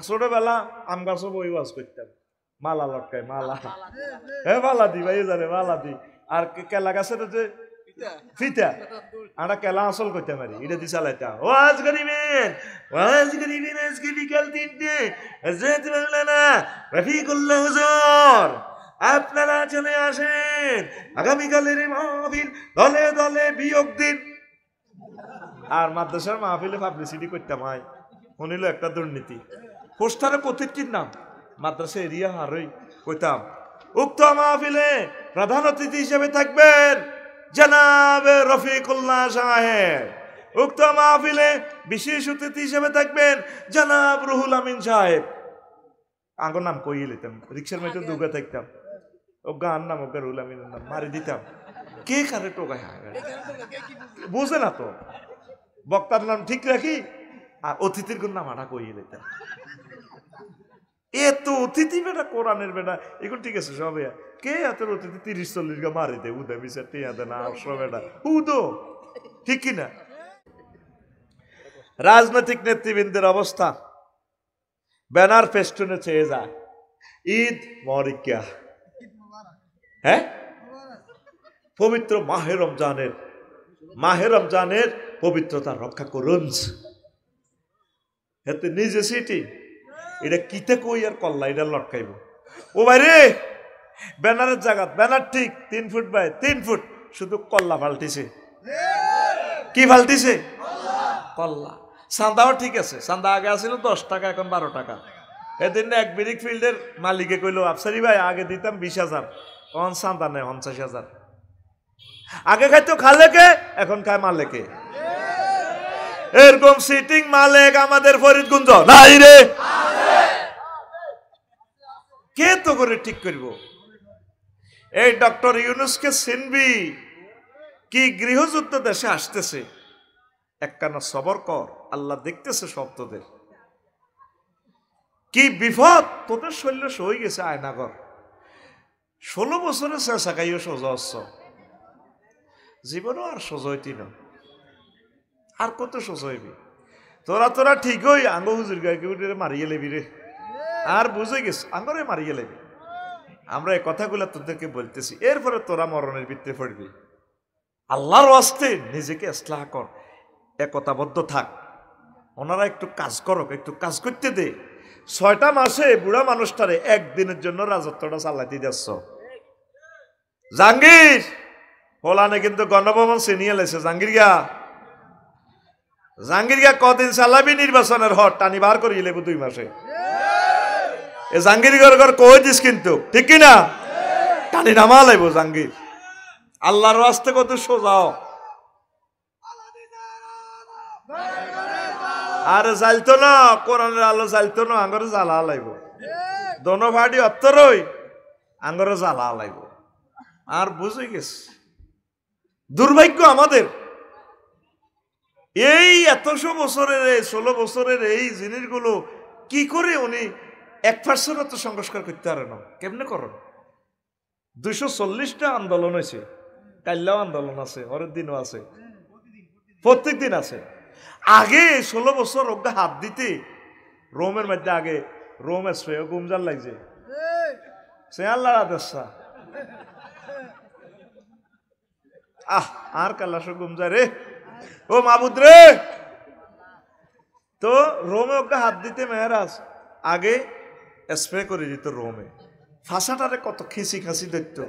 ছোটবেলা আম গাছও বই ওয়াজ করতাম, মালা লটকাই, মালা মালা দি ভাই জানে মালা দি। আর কেলা গাছের যে ফিতা আমরা কেলা আসল করতে পারি, এটা দিয়ে চালাইতাম। ওয়াজ করিবেন আজকে বিকাল 3টে, হযরত মাওলানা রফিকুল্লাহ হুজুর আপনারা চলে আসেন, আগামীকালের মাহফিল দলে দলে বিয়োগ দিন। আর মাদ্রাসার মাহফিলে পাবলিসিটি করতাম, হয় শুনিল একটা দুর্নীতি, পোস্টারে প্রতিটির নাম মাদ্রাসা এরিয়া হারই কইতাম উক্ত মাহফিলে প্রধান অতিথি হিসেবে থাকবেন জনাবে রফিকুল্লাহ সাহেব, উক্ত মাহফিলে বিশেষ অতিথি হিসেবে থাকবেন জনাব রুহুল আমিন সাহেব। আগর নাম কইয়ে লিতাম, রিক্সার মেয়েটা দুর্গা থাকতাম, গান নাম ওগা রুহুল আমিনের নাম মারি দিতাম। কে কারে টোকায় বুঝে না তো, বক্তার নাম ঠিক রাখি আর অতিথির কোন নাম আটা কইয়ে লিতাম। এত অতিথি বেটা, কোরআনের বেটা, এখন ঠিক আছে সবে কে এত অতিথি 30-40 গা মারি দে, উদা বিচার টিয়া দে না সব বেটা উদো, ঠিক কিনা? রাজনৈতিক নেতৃবৃন্দের অবস্থা ব্যানার ফেস্টুনে চেয়ে যায় ঈদ মরিকা, হ্যাঁ পবিত্র মাহে রমজানের পবিত্রতা রক্ষা করুন। এতে নিজে সিটি এটা কিতে কই আর কল্লা এটা লটকাইব। ও ভাই রে, ব্যানারের জায়গা ব্যানার ঠিক 3 ফুট বাই 3 ফুট, শুধু কল্লা পাল্টিছে। কি পাল্টিছে? কল্লা। চান্দাও ঠিক আছে, চান্দা আগে আছিল 10 টাকা, এখন 12 টাকা। এদিন এক ব্রিক ফিল্ডের মালিকে কইল, আফসারি ভাই আগে দিতাম 20,000, এখন চান্দা নেই 50,000। আগে খাইতো খালেকে, এখন খায় মালেকে। এরকম সিটিং মালিক আমাদের ফরিদগঞ্জ নাই রে, কে তো করে ঠিক করব? এই ডক্টর ইউনূসকে চিনবি কি? গৃহযুদ্ধ দেশে আসতেছে, একখানা সবর কর, আল্লাহ দেখতেছে সব তোদের। কি বিপদ তোদের শৈল্য সই গেছে আয়নাগর। 16 বছরে চেঁচা খাইও সোজা হচ্ছ, জীবনও আর সোজা হইতি না, আর কত সোজা হইবি? তোরা ঠিকই আঙ্গ হুজুর গায়ে মারিয়ে লেবি রে, আর বুঝে গেছ আঙ্গরে মারিয়ে লেবি। আমরা এই কথাগুলো তোদেরকে বলতেছি, এরপরে তোরা মরণের ভিতরে পড়বি। আল্লাহর ওয়াস্তে নিজেকে ইসলাহ কর, একতাবদ্ধ থাক। ওনারা একটু কাজ করক, একটু কাজ করতে দে। 6টা মাসে বুড়া মানুষটারে একদিনের জন্য রাজত্বটা চালাইতে যাচ্ছ। জাহাঙ্গীর ফলানে কিন্তু গণভবন চিনিয়ে লেছে। জাহাঙ্গীর গিয়া কদিন চালাবি নির্বাচনের হট টানি বার করিয়ে লেবু 2 মাসে। এ জাহাঙ্গীর ঘর কই দিস কিন্তু, ঠিক কিনা? টানি নামা লাইব জাহাঙ্গীর। আল্লাহর রাস্তে কত সোজাও, আর জ্বালতো না কোরআনের আলো, জ্বালতো না আঙ্গরে জ্বালা লাইব। দোনো ভাড়ি অত্তরই আঙ্গরে জ্বালা লাইব। আর বুঝে গেছে দুর্ভাগ্য আমাদের, এই 100 বছরের 16 বছরের এই জিনিসগুলো কি করে উনি 1% তো সংস্কার করতে পারে না? কেমনে করেন? 240টা আন্দোলন হয়েছে, কাল্লাও আন্দোলন আছে, পরের দিনও আছে, প্রত্যেক দিন আছে। আগে 16 বছর ওকে হাত দিতে রোমের মধ্যে, আগে রোম এসে গুমজার লাগছে সে আল্লাহ আদেশা আর কাল্লাস গুমজা রে, ও মাবুদ রে। তো রোমে ওকে হাত দিতে মেহরাজ আগে স্প্রে করে দিত রোমে, ফাঁসাটারে কত খিঁচি খাঁচি দেখতো,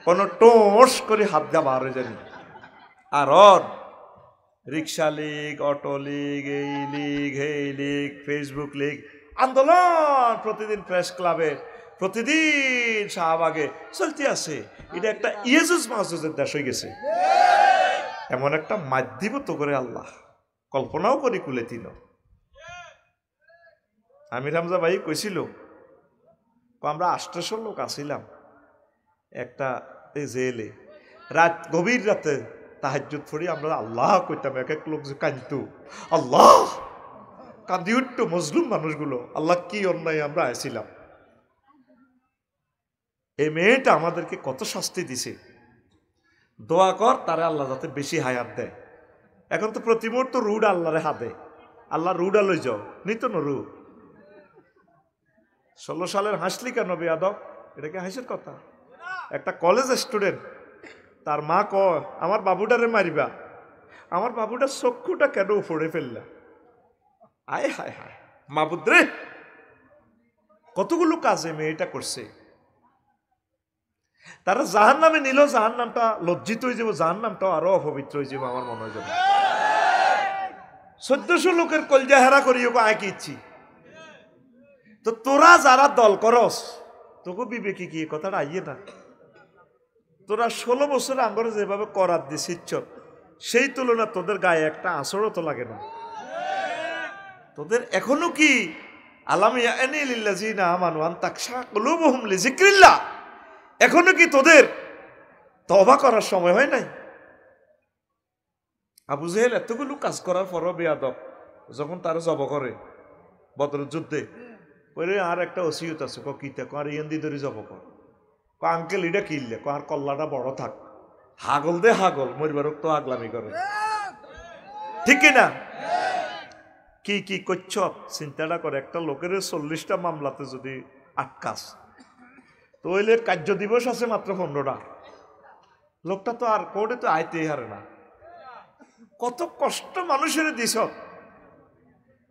কোনো টোস করে হাত দেওয়া বার হয়ে জানি। আর রিক্সা লীগ, অটো লীগ, এই লীগ, ফেসবুক লীগ আন্দোলন প্রতিদিন প্রেস ক্লাবে, প্রতিদিন শাহবাগে চলতে আছে। এটা একটা ইয়েজুস মাহজুজের দেশ হয়ে গেছে। এমন একটা মাধ্যম তো করে আল্লাহ কল্পনাও করি কুলে দিল। আমির হামজা ভাই কইছিল, আমরা 800 লোক আসিলাম একটা জেলে, রাত গভীর রাতে তাহাজ্জুদ পড়ি আমরা আল্লাহ কইতাম। এক লোক যে কাঁদতো, আল্লাহ কাঁদি উঠতো মজলুম মানুষগুলো, আল্লাহ কি অন্যায় আমরা আসিলাম। এই মেয়েটা আমাদেরকে কত শাস্তি দিছে, দোয়া কর তারে আল্লাহ যাতে বেশি হায়াত দেয়। এখন তো প্রতি মুহূর্ত রুড আল্লাহরে হাতে, আল্লাহ রুডা লই যাও নিত না রু, 16 সালের হাসলি কেন বেয়াদব? এটা কি হাসির কথা? একটা কলেজ স্টুডেন্ট, তার মা কয় আমার বাবুটারে মারিবা, আমার বাবুটার চক্ষুটা কেন ফোড়ে ফেললা? আয় হায় হায় মাবুদ রে, কতগুলো কাজে মেয়েটা করছে। তারা জাহান নামে নিল, জাহান নামটা লজ্জিত হয়ে যাব, জাহান নামটা আরো অপবিত্র হয়ে যাব আমার মনে হয়। 1400 লোকের কলজা হেরা করি ওকে আঁকি ইচ্ছি। তো তোরা যারা দল করস, তোকে বিবেকি কি কথাটা আইয়ে না? তোরা 16 বছর আঙ্গরে যেভাবে করার দিছিচ্ছ, সেই তুলনা তোদের গায়ে একটা আঁচড়ও তো লাগে না। তোদের এখনো কি আলাম ইয়ানি লিল্লাযিনা আমানু আন তাকশা কুলুবুহুম লিযিকরিল্লাহ, এখনো কি তোদের তওবা করার সময় হয় নাই? আবু জেহেল এতগুলো কাজ করার পরও বেয়াদব, যখন তারা জব করে বদরের যুদ্ধে, ওরে আর একটা ওসিয়ত আছে, কিতা আর ইয়েন্দি ধরে জব কর, আঙ্কেল এটা কিনলে আর কল্লাটা বড় থাক, হাগল দে হাগল মরিবার তো আগলামি করে, ঠিক কিনা? কি কি করছ চিন্তাটা করে। একটা লোকের 40টা মামলাতে যদি আটকাস, তো ওইলে কার্য দিবস আছে মাত্র 15টা, লোকটা তো আর কোর্টে তো আইতেই হারে না। কত কষ্ট মানুষের দিস।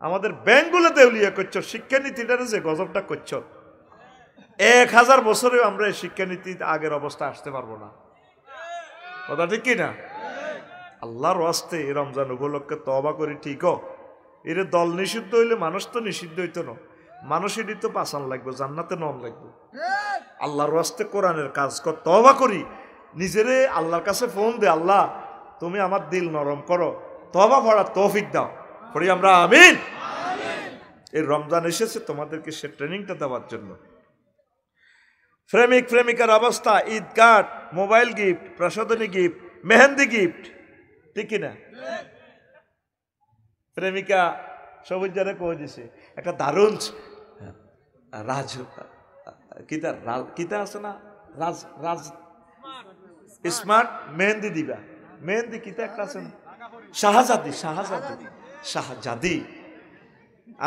আমাদের ব্যাংকগুলো দেউলিয়া করছ, শিক্ষানীতিটারে যে গজবটা করছ, 1000 বছরেও আমরা এই শিক্ষানীতি আগের অবস্থা আসতে পারবো না। কথা ঠিক কিনা? আল্লাহর ওয়াস্তে এই রমজান উপলক্ষে তওবা করি, ঠিক এর দল নিষিদ্ধ হইলে মানুষ তো নিষিদ্ধ হইতো না, মানুষেরই তো বাঁচান লাগবে, জান্নাতে নন লাগবে। আল্লাহর ওয়াস্তে কোরআনের কাজ কর, তওবা করি, নিজেরে আল্লাহর কাছে ফোন দে, আল্লাহ তুমি আমার দিল নরম করো, তওবা পড়ার তৌফিক দাও, পড়ি আমরা আমিন। এই রমজান এসেছে তোমাদেরকে সে ট্রেনিংটা দেওয়ার জন্য। প্রেমিক প্রেমিকার অবস্থা, ঈদ কার্ড, মোবাইল গিফট, প্রসাদনী গিফট, মেহেন্দি গিফট, ঠিক কিনা? প্রেমিকা সবুজ যারা কয়ে দিছে একটা দারুণ রাজ কিতা আছে না, রাজ রাজ স্মার্ট মেহেন্দি দিবা, মেহেন্দি কিতা একটা আছে না, শাহজাদি শাহজাদি শাহজাদি।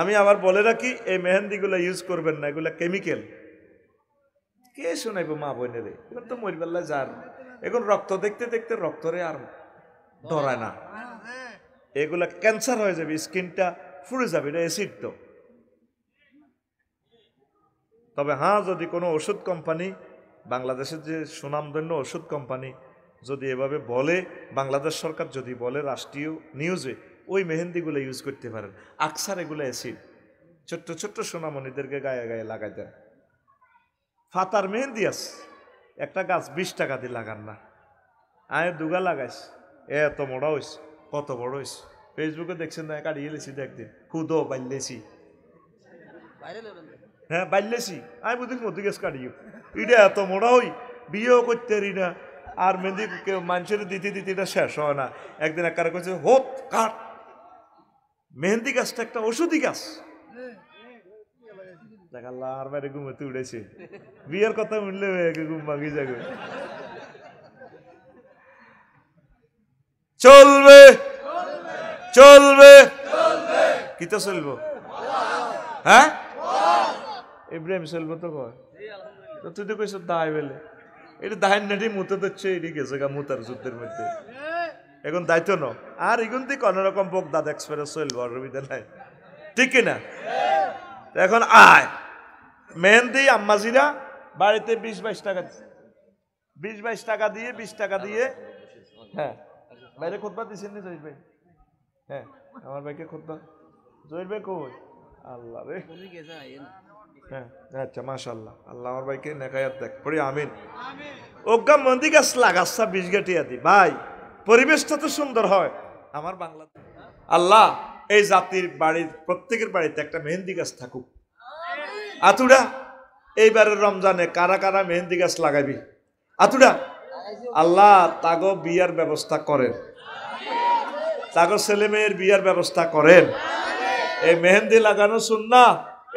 আমি আবার বলে রাখি, এই মেহেন্দিগুলো ইউজ করবেন না, এগুলা কেমিক্যাল। কে শোনাইব মা বোনেরে? এখন তো মরিবেল্লা যার, এখন রক্ত দেখতে দেখতে রক্তরে আর ধরায় না, এগুলা ক্যান্সার হয়ে যাবে, স্কিনটা ফুলে যাবে, এটা অ্যাসিড তো। তবে হ্যাঁ, যদি কোনো ওষুধ কোম্পানি, বাংলাদেশের যে সুনামধন্য ওষুধ কোম্পানি যদি এভাবে বলে, বাংলাদেশ সরকার যদি বলে রাষ্ট্রীয় নিউজে, ওই মেহেন্দিগুলো ইউজ করতে পারেন। আকসার এগুলো অ্যাসিড, ছোট্ট ছোট্ট সোনামণিদেরকে গায়ে গায়ে লাগাই দেন। ফাতার মেহেন্দি আছে, একটা গাছ 20 টাকা দিয়ে লাগান না, আয় দুগা লাগাইস, এত মোড়া হইস, কত বড় হইস। ফেসবুকে দেখছেন না, কাটিয়ে লেছি একদিন, খুদো বাইলেছি, হ্যাঁ বাইলেছি, আমি বুঝি মধ্যে গেছ কাটিও, এটা এত মোড়া হই, বিয়েও করতে পারি না, আর মেহেন্দি মানুষের দিতে দিতে এটা শেষ হয় না। একদিন এক কারা কইছে, হোত কাট, মেহেন্দি গাছটা একটা ওষুধি গাছ। দেখ আল্লাহ, আর বাইরে ঘুমোতে উঠেছে, বিয়ের কথা শুনলে ঘুম ভাঙি যাবে। চলবে চলবে কিতা চলবো? হ্যাঁ ইব্রাহিম চলবো তো কয়, তো তুই তো কইস দায় বেলে, এটা দায় নাটি মুতে দিচ্ছে, এটি গেছে গা মুতার যুদ্ধের মধ্যে, এখন দায়িত্ব ন আর এগুন থেকে অন্যরকম বকদাদ এক্সপ্রেস চলবো, অসুবিধা নাই, ঠিক কিনা? এখন আয় মেহেন্দি আম্মাজিরা বাড়িতে 20-22 টাকা, 20-22 টাকা দিয়ে, 20 টাকা দিয়ে, হ্যাঁ বাইরে খুতবা দিচ্ছেন নি জহির ভাই? হ্যাঁ আমার ভাইকে খুতবা, জহির ভাই কই? আল্লাহ রে, হ্যাঁ আচ্ছা মাশাআল্লাহ, আল্লাহ আমার ভাইকে নেকায়াত দেখ, পড়ি আমিন। ওগা মন্দি গাছ লাগাচ্ছা 20 গাটিয়া দি ভাই, পরিবেশটা তো সুন্দর হয় আমার বাংলা। আল্লাহ এই জাতির বাড়ির প্রত্যেকের বাড়িতে একটা মেহেন্দি গাছ থাকুক। আতুডা এইবারের রমজানে কারা কারা মেহেন্দি গাছ লাগাবি? আতুডা আল্লাহ তাগো বিয়ার ব্যবস্থা করেন, তাগো ছেলে মেয়ের বিয়ার ব্যবস্থা করেন। এই মেহেন্দি লাগানো সুন্নাহ,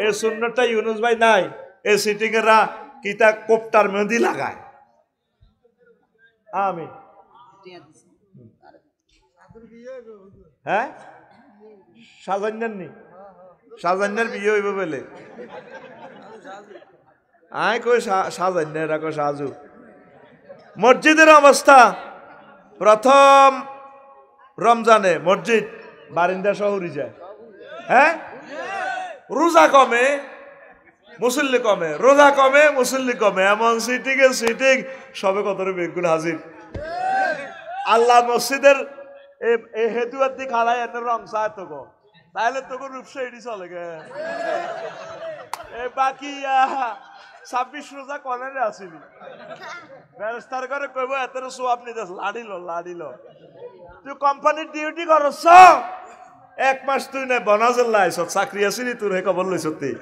এই সুন্নাহটা ইউনুস ভাই নাই, এই সিটিং এরা কিতা কোপটার মেহেন্দি লাগায়। আমিন। হ্যাঁ সাজান্যার নি, সাজান্যার বিয়ে হইব বলে আয় কই সাজাই না, এরা কই সাজু। মসজিদের অবস্থা, প্রথম রমজানে মসজিদ বারিন্দা শহরে যায়, হ্যাঁ, রোজা কমে মুসল্লি কমে, রোজা কমে মুসল্লি কমে, এমন সিটিং এ সিটিং সবে কত বেগুন হাজির। আল্লাহ মসজিদের এই হেতুয়ার দিক হারাই এনে রং চায় তো গো, তাহলে তো রূপসা এটি চলে গে। বাকি 26 রোজা কনে আসিলি ব্যবস্থার করে কইব এত সোয়াব নিতে লাড়িল তুই কোম্পানির ডিউটি করছ 1 মাস তুই না বনাজের লাইছ চাকরি আসিলি তোর হে খবর লইছ তুই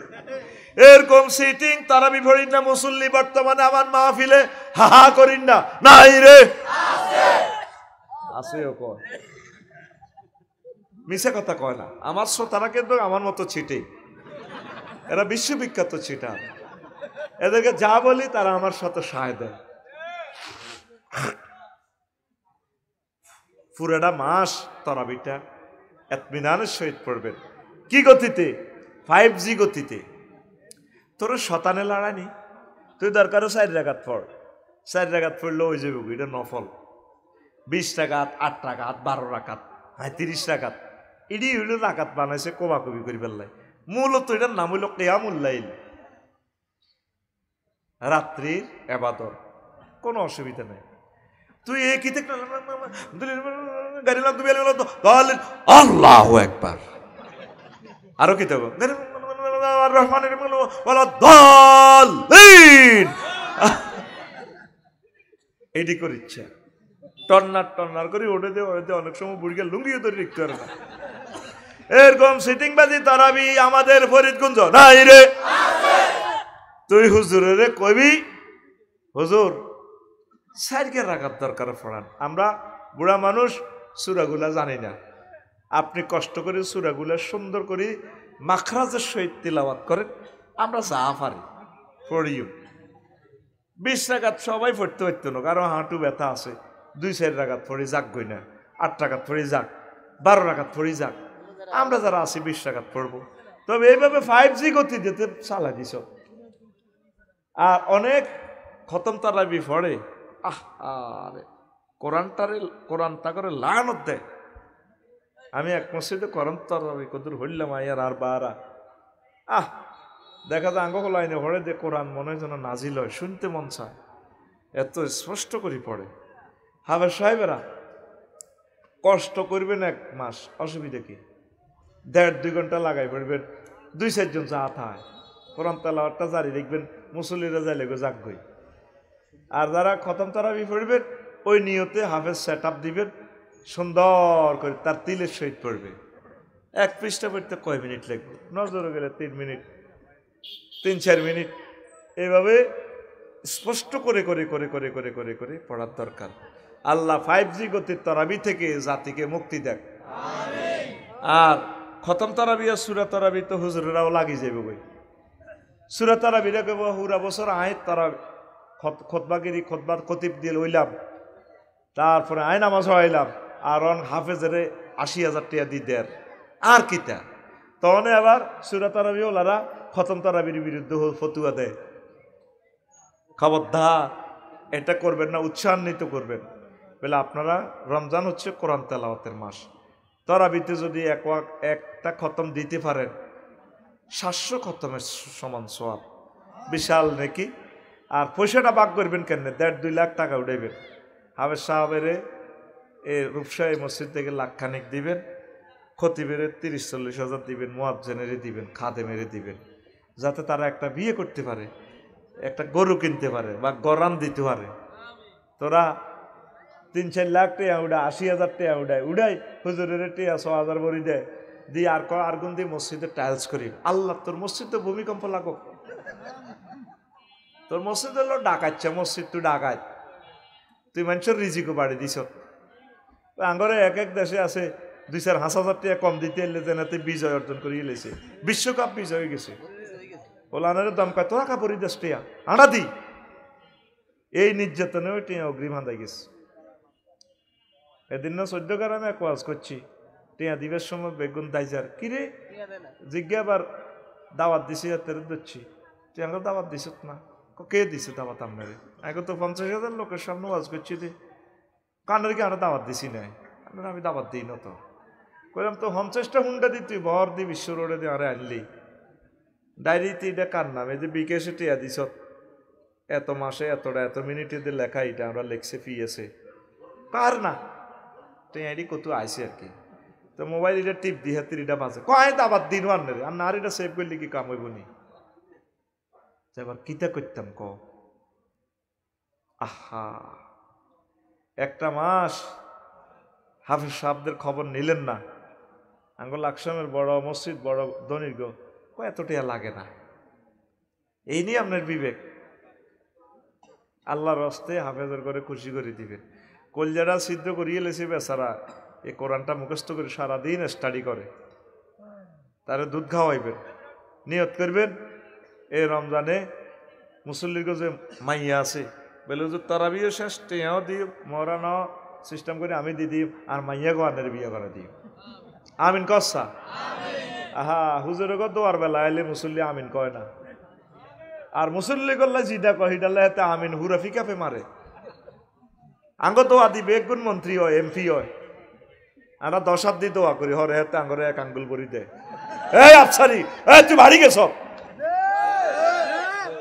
এরকম সিটিং তারাবি পড়িন না মুসল্লি বর্তমানে আমার মাহফিলে হাহা করিন না নাই রে আছে ও কয় মিছা কথা কয় না আমার শ্রোতারা কিন্তু আমার মতো ছিটে এরা বিশ্ববিখ্যাত ছিটা এদেরকে যা বলি তারা আমার সাথে সায় দেয় পুরোটা মাস তারাবিটা ইতমিনানের সহিত পড়বেন কি গতিতে 5G গতিতে তোর শতানে লড়ানি তুই দরকারও 4 রাকাত পড় 4 রাকাত পড়লে হয়ে যাবে এটা নফল 20 রাকাত 8 রাকাত 12 রাকাত 30 রাকাত এটি হইল রাকাত বানাইছে কোবাকবি করি ফেললাই মূলত এটার নাম হইল কিয়ামুল লাইল রাত্রির ইবাদত কোনো অসুবিধা নেই তুই একই থেকে গাড়ি লাগবে আল্লাহু আকবার আরো কি দেবো রহমানের এটি করে ইচ্ছা টন্নার করে ওঠে দে অনেক সময় বুড়িকে লুঙ্গিও ধরে লিখতে পারে না এরকম সিটিং বাজি তারাবি আমাদের ফরিদগঞ্জ নাই রে তুই হুজুরের কবি হুজুর সাইডকে রাখার দরকার পড়ান আমরা বুড়া মানুষ সূরাগুলা জানি না আপনি কষ্ট করে সূরাগুলা সুন্দর করে মাখরাজের সহিত তিলাওয়াত করেন আমরা যা পারি পড়িও 20 রাকাত সবাই পড়তে পারতো না কারণ হাঁটু ব্যথা আছে 2-4 রাকাত পড়ি যাক গই না 8 রাকাত পড়ি যাক 12 রাকাত পড়ি যাক আমরা যারা আছি 20 রাকাত পড়বো তবে এইভাবে 5G গতি দিতে চালা দিছ আর অনেক খতম তারাবি পড়ে আরে কোরআনটা করে লানত দেয় আমি এক মসজিদে কোরআন তারাবি কদুর হইলাম আয়ার আর বারা দেখা যায় আঙ্গ লাইনে পড়ে যে কোরআন মনে হয় যেন নাজিল হয় শুনতে মন চায় এত স্পষ্ট করে পড়ে হাফেজ সাহেবেরা কষ্ট করবেন 1 মাস অসুবিধা কি 1.5-2 ঘন্টা লাগাই পড়বেন 2-4 জন চা থায় কোরআন তেলাওয়াতটা জারি দেখবেন মুসল্লিরা যাইলে গো যাক গই আর যারা খতম তারাবি পড়বেন ওই নিয়তে হাফেজ সেট আপ দিবেন সুন্দর করে তার তিলের সহিত পড়বে 1 পৃষ্ঠা পড়তে কয় মিনিট লাগবে নজরে গেলে 3 মিনিট 3-4 মিনিট এইভাবে স্পষ্ট করে করে করে করে করে করে করে পড়ার দরকার আল্লাহ 5G গতির তারাবি থেকে জাতিকে মুক্তি দেখ আমিন আর খতম তারাবি আর সূরা তারাবি তো হুজুরেরাও লাগি যাবে বই সূরা তারাবিরা কেব পুরা বছর আয়াত তারাবি খুতবাগিরি খুতবার খতিব দিয়ে লইলাম তারপরে আয় নামাজ হইলাম আর হাফেজেরে 80,000 টাকা দি দেয় আর কিতা তখন আবার সূরা তারাবি ওলারা খতম তারাবির বিরুদ্ধে ফতুয়া দেয় খবরদার এটা করবেন না উৎসাহান্বিত করবেন বলে আপনারা রমজান হচ্ছে কোরআন তেলাওয়াতের মাস তারাবিতে যদি একটা খতম দিতে পারেন 700 খতমের সমান সওয়াব বিশাল নাকি আর পয়সাটা ভাগ করবেন কেন 1.5-2 লাখ টাকা উঠাইবেন হাফেজ সাহেবের এই রূপসাহী মসজিদ থেকে লাখখানিক দিবেন খতিবের 30-40 হাজার দিবেন মুয়াজ্জিনের দিবেন খাদেমের দিবেন যাতে তারা একটা বিয়ে করতে পারে একটা গরু কিনতে পারে বা গরান দিতে পারে তোরা 3-4 লাখ টাকা উড়া 80,000 টাকা উড়াই হুজুরের টাকা 6,000 ভরি দেয় দিয়ে আর গুন দিয়ে মসজিদে টাইলস করি আল্লাহ তোর মসজিদে ভূমিকম্প লাগো তোর মসজিদ হলো ডাকাচ্ছে মসজিদ তুই ডাকাত তুই মানুষের রিজিকও বাড়ি দিছ আঙ্গরে এক দেশে আছে 2-4,000 টাকা কম দিতে এলে যেনাতে বিজয় অর্জন করিয়ে লেছে বিশ্বকাপ বিজয় হয়ে গেছে ওলানের দাম কয় তোরা কাপড়ি দেশ টিয়া আড়া দি এই নির্যাতনে ওই টিয়া অগ্রিম হাঁদাই গেছে এদিন না 14 গ্রামে এক ওয়াজ করছি টিয়া দিবের সময় বেগুন দাইজার কিরে জিজ্ঞাবার দাওয়াত দিছি তেরে দিচ্ছি তুই আমাকে দাওয়াত দিস না? কে দিছে দাওয়াত আপনার? এখন তো 50,000 লোকের সামনে ওয়াজ করছি যে কানের কি আমরা দাওয়াত দিছি নাই? আপনার আমি দাওয়াত দিই না তো। কইলাম তো 50টা হুন্ডা দি তুই ভর দি বিশ্ব রোডে দিয়ে আরে আনলি ডায়েরিতে এটা কার নাম? এই যে বিকেশে টিয়া দিস এত মাসে এতটা এত মিনিটে দিয়ে লেখা এটা আমরা লেখছে ফি আছে কার না? তুই এডি কত আইসি আর কি। তো মোবাইল এটা টিপ দি হাতে এটা বাজে কয় দাবাত দিন আনলে আর না এটা সেভ করলে কি কাম হইব নি? এবার কিতা করতাম ক? আহা, একটা মাস হাফিজ সাহেবদের খবর নিলেন না। আঙ্গুল আকসামের বড় মসজিদ বড় দনির্ঘ এত টিয়া লাগে না। এই নিয়ে আপনার বিবেক আল্লাহর হস্তে হাফেজের করে খুশি করে দিবেন। কলজারা সিদ্ধ করিয়ে লেছে বেচারা এই কোরআনটা মুখস্থ করে সারাদিন স্টাডি করে, তারে দুধ খাওয়াইবেন, নিয়ত করবেন এই রমজানে মুসল্লির যে মাইয়া আছে বলে যে তারাবিও শেষ টেয়াও দিও মরানো সিস্টেম করে আমি দি দিই আর মাইয়া গোয়ানের বিয়ে করে দিই। আমিন কসা? আহা, হুজুরের দোয়ার বেলা এলে মুসল্লি আমিন কয় না, আর মুসল্লি করলে জিদা কহিডালে হাতে আমিন হুরা ফিকাফে মারে। আঙ্গ দোয়া দিবে একগুণ মন্ত্রী হয় এমপি হয়, আমরা 10 হাত দিয়ে দোয়া করি হরে হাতে আঙ্গরে এক আঙ্গুল বড়ি দেয়। এই আফসারি তুই বাড়ি গেছ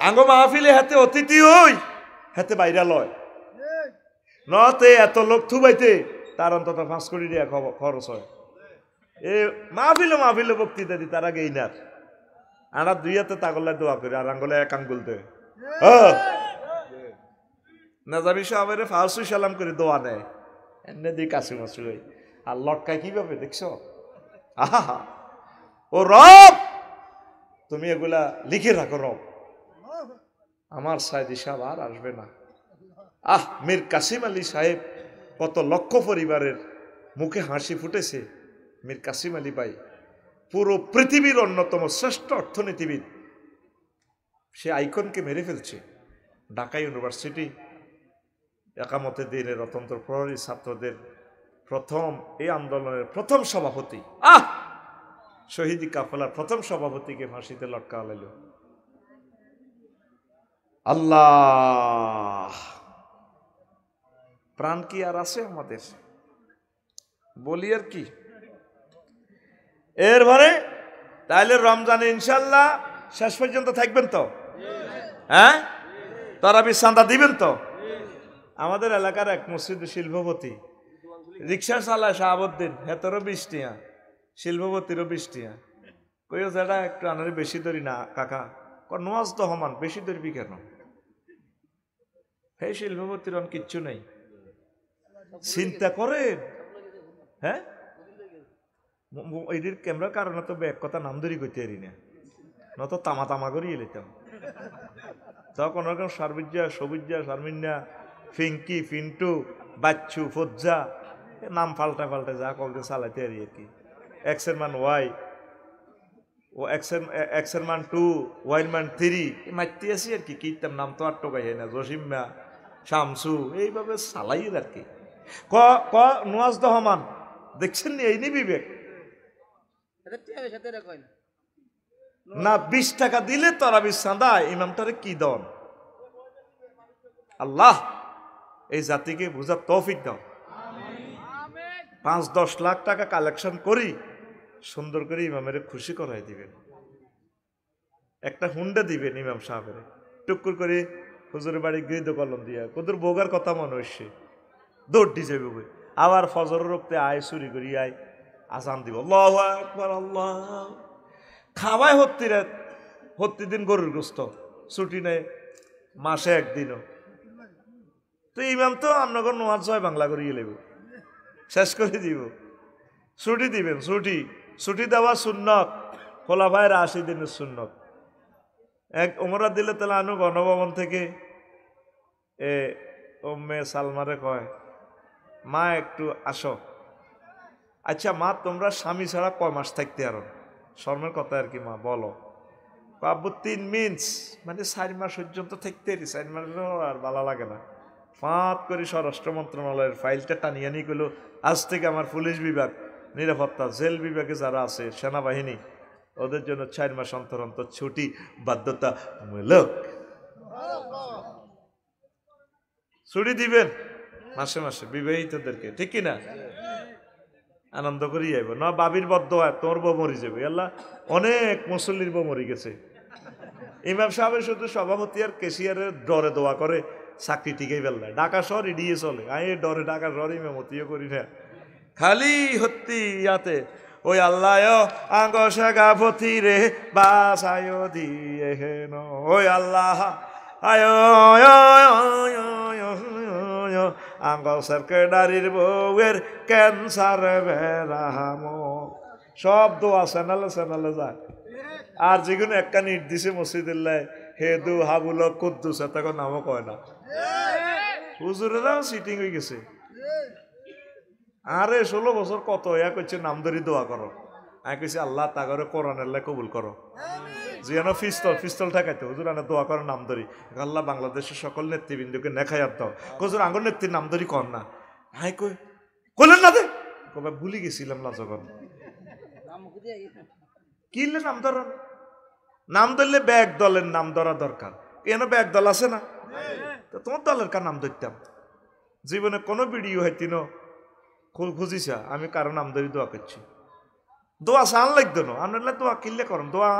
আঙ্গ মাহফিলে হাতে অতিথি হই হাতে বাইরা লয় নতে এত লোক থুবাইতে তার অন্তত 5 কোটি টাকা খরচ হয়। এ মাহফিলে বক্তৃতা দি তারা গেইনার আমরা 2 হাতে তাগলায় দোয়া করি আর আঙ্গুলে এক আঙ্গুল দেয়। নাজাবি সাহেবের ফাউসু সালাম করে দোয়া নেয় এনে দিই কাশি মাসু আর লটকায় কিভাবে দেখছো? আহা, ও রব তুমি এগুলা লিখে রাখো রব, আমার সাইদি সাহেব আর আসবে না। মীর কাসিম আলী সাহেব কত লক্ষ পরিবারের মুখে হাসি ফুটেছে। মীর কাসিম আলী ভাই পুরো পৃথিবীর অন্যতম শ্রেষ্ঠ অর্থনীতিবিদ, সে আইকনকে মেরে ফেলছে। ঢাকা ইউনিভার্সিটি একামতে দিনের অতন্ত্র প্রহরী ছাত্রদের প্রথম এই আন্দোলনের প্রথম সভাপতি, শহীদি কাফেলার প্রথম সভাপতিকে ফাঁসিতে লটকা লাইল। আল্লাহ, প্রাণ কি আর আছে আমাদের? বলি আর কি এরপরে তাইলে রমজানে ইনশাল্লাহ শেষ পর্যন্ত থাকবেন তো? হ্যাঁ, তারাবির চাঁদা দিবেন তো? আমাদের এলাকার এক মসজিদ শিল্পপতি রিক্সা চালায় শাহাবুদ্দিন, হেতরও 20 টিয়া, শিল্পপতিরও 20 টিয়া। কইও যেটা একটু আনারে বেশি ধরি না কাকা, নোয়াজ তো হমান বেশি ধরবি কেন? হে শিল্পপতির অন কিচ্ছু নেই, চিন্তা করেন। হ্যাঁ, এটির ক্যামেরার কারণে তো এক কথা নাম ধরি করতে পারি না, নত তামা তামা করিয়ে নিতাম। তখন ওরকম সারবিজ্জা সবুজ্জা শারমিন্না ফিঙ্কি ফিন্টু বাচ্চু ফজ্জা নাম পাল্টা যা কলকে চালাইতে পারি আর কি। এক্সের মান ওয়াই ও এক্সের মান 2 ওয়াইর মান 3 মারতে আসি আর কি। কিতাম নাম তো আর টোকাই না, জসিম্মা শামসু এইভাবে চালাই আর কি। ক ক নোয়াজ রহমান দেখছেন নি? এই নি বিবেক না 20 টাকা দিলে তারাবির চাঁদা ইমামটারে কি দন? আল্লাহ এই জাতিকে বুঝার তৌফিক দাও। 5-10 লাখ টাকা কালেকশন করি সুন্দর করে ইমামের খুশি করাই দিবেন, একটা হুন্ডা দিবেন ইমাম সাহেবের, টুকুর করে হুজুরের বাড়ি গৃহীত কলম দিয়া কুদুর বোগার কথা মনে হচ্ছে দৌড় দি যাবে। আবার ফজর রক্তে আয় চুরি করি আয় আজান দিব আল্লাহু আকবার আল্লাহ। খাওয়ায় হত্তি দিন গরুর গোস্ত, ছুটি নেই মাসে একদিনও। তো ইমাম তো আপনার নোয়াজ হয় বাংলা করিয়ে লেব, শেষ করে দিব। ছুটি দিবেন, ছুটি দেওয়া সুন্নত, খোলাফায়ে রাশিদিনের সুন্নত। এক ওমরা দিলে তাহলে আনু গণভবন থেকে ওম্মে সালমারে কয় মা একটু আসো। আচ্ছা মা তোমরা স্বামী ছাড়া কয় মাস থাকতে আরো? শর্মের কথা আর কি মা বলো। আব্বু 3 মিন্স মানে 4 মাস পর্যন্ত থাকতে পারি, 4 মাস আর ভালো লাগে না। ফাঁত করে স্বরাষ্ট্র মন্ত্রণালয়ের ফাইলটা টানিয়ে নিয়ে গেল, আজ থেকে আমার পুলিশ বিভাগ নিরাপত্তা জেল বিভাগে যারা আছে সেনাবাহিনী ওদের জন্য 4 মাস অন্তর অন্তর ছুটি বাধ্যতামূলক। ছুটি দিবেন মাসে মাসে বিবাহিতদেরকে, ঠিক কিনা? আনন্দ করি যাইব না। বাবির বদদোয়া তোর বউ মরি যাবে। আল্লাহ অনেক মুসল্লির বউ মরি গেছে। ইমাম সাহেবের শুধু সভাপতি আর কেশিয়ারের ডরে দোয়া করে চাকরি টিকেই ফেললে। ঢাকা শহর ইডিয়ে চলে, আমি ডরে ঢাকা শহর ইমামতিও করি না, খালি হত্তি ইয়াতে ওই আল্লাহ আঙ্গ সাগাপতি রে বাসায় দিয়ে হেন ওই আল্লাহ আয় আঙ্গ সেক্রেটারির বউয়ের ক্যান্সার বেরাম সব দোয়া চ্যানেলে চ্যানেলে যায়। আর যেগুলো একটা নিট দিছে মসজিদুল্লাহ হেদু হাবুল কুদ্দুস তখন নামও কয় না। হুজুরেরাও সিটিং হয়ে গেছে। আরে 16 বছর কত ইয়া করছে নাম ধরি দোয়া করো। আমি কইছি আল্লাহ তাগরে কোরআনের লাই কবুল করো। যেন পিস্তল ঠেকাইতে হুজুর আনা দোয়া করো নাম ধরি। আল্লাহ বাংলাদেশের সকল নেতৃবৃন্দকে নেখায়াত দাও। হুজুর আঙ্গুর নেত্রীর নাম ধরি কর না। হাই কইলেন না দে কবে ভুলি গেছিলাম না যখন কিনলে নাম ধরেন। নাম ধরলে ব্যাগ দলের নাম ধরা দরকার। কেন ব্যাগ দল আছে না? তোমার দলের কার নাম ধরতাম? জীবনে কোনো ভিডিও হয়তিনো খুঁজিছা আমি কারো নাম ধরি দোয়া করছি। দোয়া সান লাগতো না, আমরা দোয়া কিনলে করেন দোয়া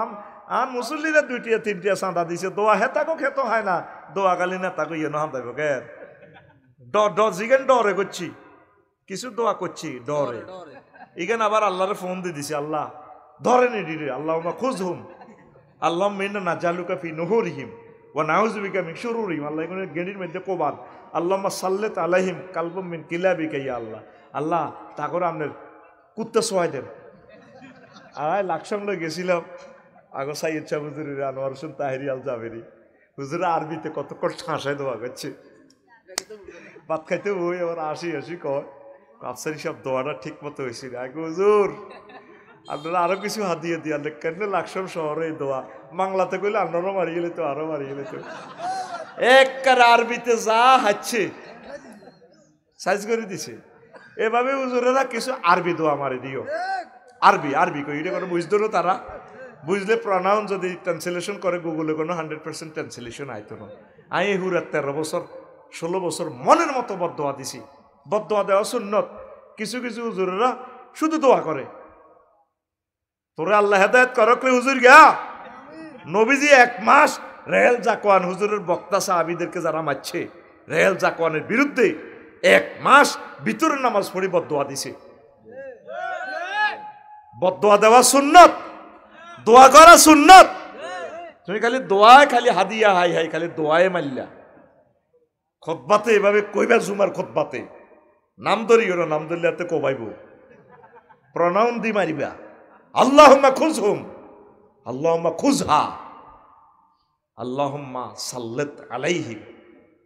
আম মুসল্লিরা 2টিয়া 3টিয়া চাঁদা দিছে দোয়া হেতাকো খেতো হয় না। দোয়া কালি না তাকে ইয়ে নাম দেব কে জিগেন ডরে করছি কিছু দোয়া করছি ডরে। এখানে আবার আল্লাহরে ফোন দিয়ে দিছি, আল্লাহ ধরে নি রে আল্লাহ খুঁজ হুম আল্লাহ মিন না জালুকা ফি নুহুরিহিম ওয়া নাউযু বিকা মিন শুরুরিহিম। আল্লাহ এখানে গেড়ির মধ্যে কোবান আল্লাহুম্মা সাল্লিত আলাইহিম কালবুম মিন কিলাবিকা ইয়া আল্লাহ। আল্লাহ তাগর আপনার কুত্তা সোয়াই দেন। আর লাকসাম লই গেছিলাম আগো সাইয়দ শাহ হুজুরের আনোয়ার হোসেন তাহেরি আল জাবেরি হুজুরে আরবিতে কতক্ষণ ঠাঁসায় দোয়া করছে। ভাত খাইতে বই আবার আসি কয় আফসারি সব দোয়াটা ঠিক মতো হয়েছিল। আগে হুজুর আপনারা আরো কিছু হাতিয়ে দিয়া কেন লাকসাম শহরে দোয়া বাংলাতে কইলে আপনারও মারি গেলে তো আরো মারি গেলে তো একবার আরবিতে যা হাচ্ছে সাইজ করে দিছে। এভাবে হুজুরেরা কিছু আরবি দোয়া মারি দিও। আরবি কই এটা কোনো বুঝতো না তারা। বুঝলে প্রনাউন যদি ট্রান্সলেশন করে গুগলে কোনো 100% ট্রান্সলেশন আইতো না। আমি হুরা 13 বছর 16 বছর মনের মতো বদদোয়া দিছি। বদদোয়া দেওয়া সুন্নত। কিছু কিছু হুজুরেরা শুধু দোয়া করে তোরে আল্লাহ হেদায়েত করক রে হুজুর গা। নবীজি 1 মাস রেহেল জাকওয়ান হুজুরের বক্তা সাহাবীদেরকে যারা মারছে রেহেল জাকওয়ানের বিরুদ্ধে 1 মাস ভিতরের নামাজ পড়ি বদদোয়া দিছে। বদদোয়া দেওয়া সুন্নত, দোয়া করা সুন্নত। তুমি খালি দোয়ায় খালি হাদিয়া হাই হাই খালি দোয়ায় মারলা। খুতবাতে এভাবে কইবা জুমার খুতবাতে নাম ধরি ওরা নাম ধরলে এতে কোবাইব প্রনাউন দি মারিবা। আল্লাহুম্মা খুযহুম আল্লাহুম্মা খুযহা আল্লাহুম্মা সাল্লিত আলাইহিম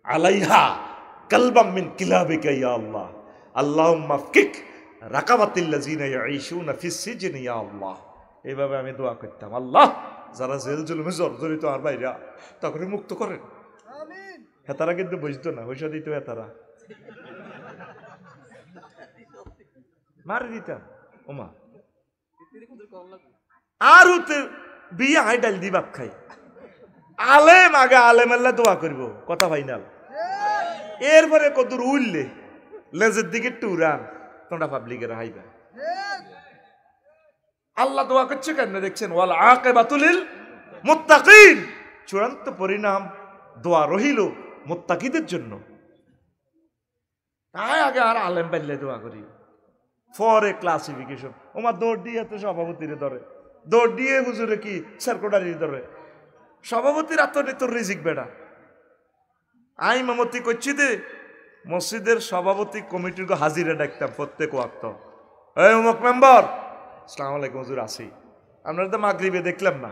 আলাইহা কালবাম মিন কিলাবিকা ইয়া আল্লাহ আল্লাহুম্মা ফকিক রাকাবাতিল্লাযিনা ইয়াঈশুনা ফিস সিজনি ইয়া আল্লাহ। এইভাবে আমি দোয়া করতাম, আল্লাহ যারা জেল জুলুমে জর্জরিত আর বাইরা তাকে মুক্ত করেন। আমিন। হেতারা কিন্তু বুঝতো না, পয়সা দিত হেতারা মারি দিতাম ওমা। আর হতে বিয়ে হাই ডাল দি ভাত খাই। আলেম আগে আলেম আল্লাহ দোয়া করবো কথা ফাইনাল। এরপরে কদুর উঠলে লেজের দিকে টুরান তোমরা পাবলিকের হাইবা। আল্লাহ দোয়া করছে কেন দেখছেন ওয়াল আকিবাতুল লিল মুত্তাকিন। চূড়ান্ত পরিণাম দোয়া রহিল মুত্তাকিদের জন্য। তাই আগে আর আলেম পাইলে দোয়া করি ফরে ক্লাসিফিকেশন। ওমা দৌড় দিয়ে তো সভাপতিরে ধরে, দৌড় দিয়ে হুজুরে কি সেক্রেটারি ধরে। সভাপতির আত্মনে তোর রিজিক বেড়া। আই মামতি করছি দে মসজিদের সভাপতি কমিটির হাজিরা ডাকতাম প্রত্যেক ওয়াক্ত। এই অমুক মেম্বার আসসালামু আলাইকুম হুজুর আসি। আপনারা তো মাগরিবে দেখলাম না।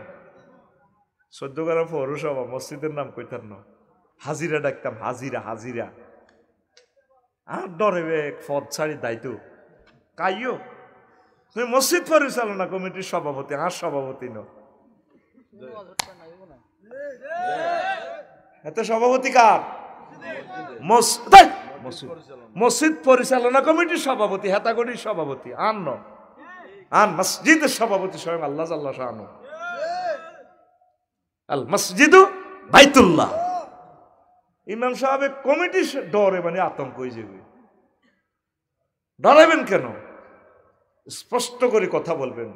14 পৌরসভা মসজিদের নাম কইতার না, হাজিরা ডাকতাম হাজিরা। আর ডরে পদ ছাড়ি দায়িত্ব কাইও তুমি মসজিদ পরিচালনা কমিটির সভাপতি আর সভাপতি ন এত সভাপতি কার? মসজিদ পরিচালনা কমিটির সভাপতি হেতাগড়ির সভাপতি আর ন আর মসজিদের সভাপতি স্বয়ং আল্লাহ জাল্লা শাআনু। আল মসজিদু বাইতুল্লাহ। ইমাম সাহেবের কমিটি ডরে মানে আতঙ্ক হয়ে যাবে। ডরাবেন কেন? স্পষ্ট করে কথা বলবেন।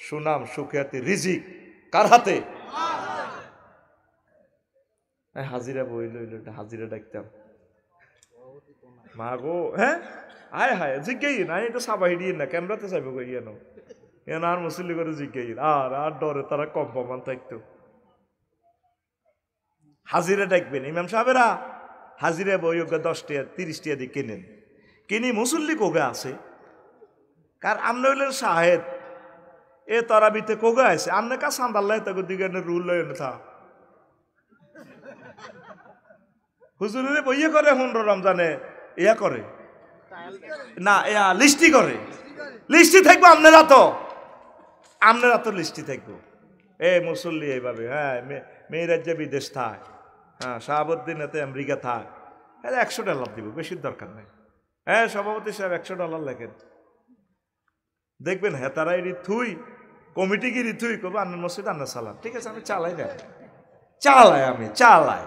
সুনাম সুখ্যাতি রিজিক কার হাতে? হাজিরা বইল, হাজিরা ডাকতাম মা গো। হ্যাঁ আয় হায় জিজ্ঞাই না, এটা সাবাই দিয়ে না, ক্যামেরাতে চাইবো গিয়ে এন আর মুসল্লি করে জিজ্ঞাই আর ডরে তারা কম প্রমাণ থাকতো। হাজিরা ডাকবেন ইমাম সাহেবেরা, হাজিরা বই 10 টাকা 30 টাকা দিয়ে কেনেন, কিনি মুসল্লি কোগা আছে কার আমনে হইলেন শাহেদ এ তারাবিতে কোগা আছে আমনে কা সান্দাল্লাহ তাকে দিকে রুল লয় থা হুজুরের বইয়ে করে 15 রমজানে ইয়া করে না, ইয়া লিস্টি করে, লিস্টি থাকবো আপনারা তো লিস্টি থাকবো। এ মুসল্লি এইভাবে, হ্যাঁ মেয়েরাজ যে বিদেশ থাক, হ্যাঁ শাহাবুদ্দিন এতে আমেরিকা থাক, $100 দিব, বেশির দরকার নেই। হ্যাঁ সভাপতি সাহেব $100 লেখেন, দেখবেন হ্যাঁ তারা এটি থুই কমিটি গিরি থুই করবো আন্নার মসজিদ আন্নার সালাম। ঠিক আছে আমি চালাই না, চালাই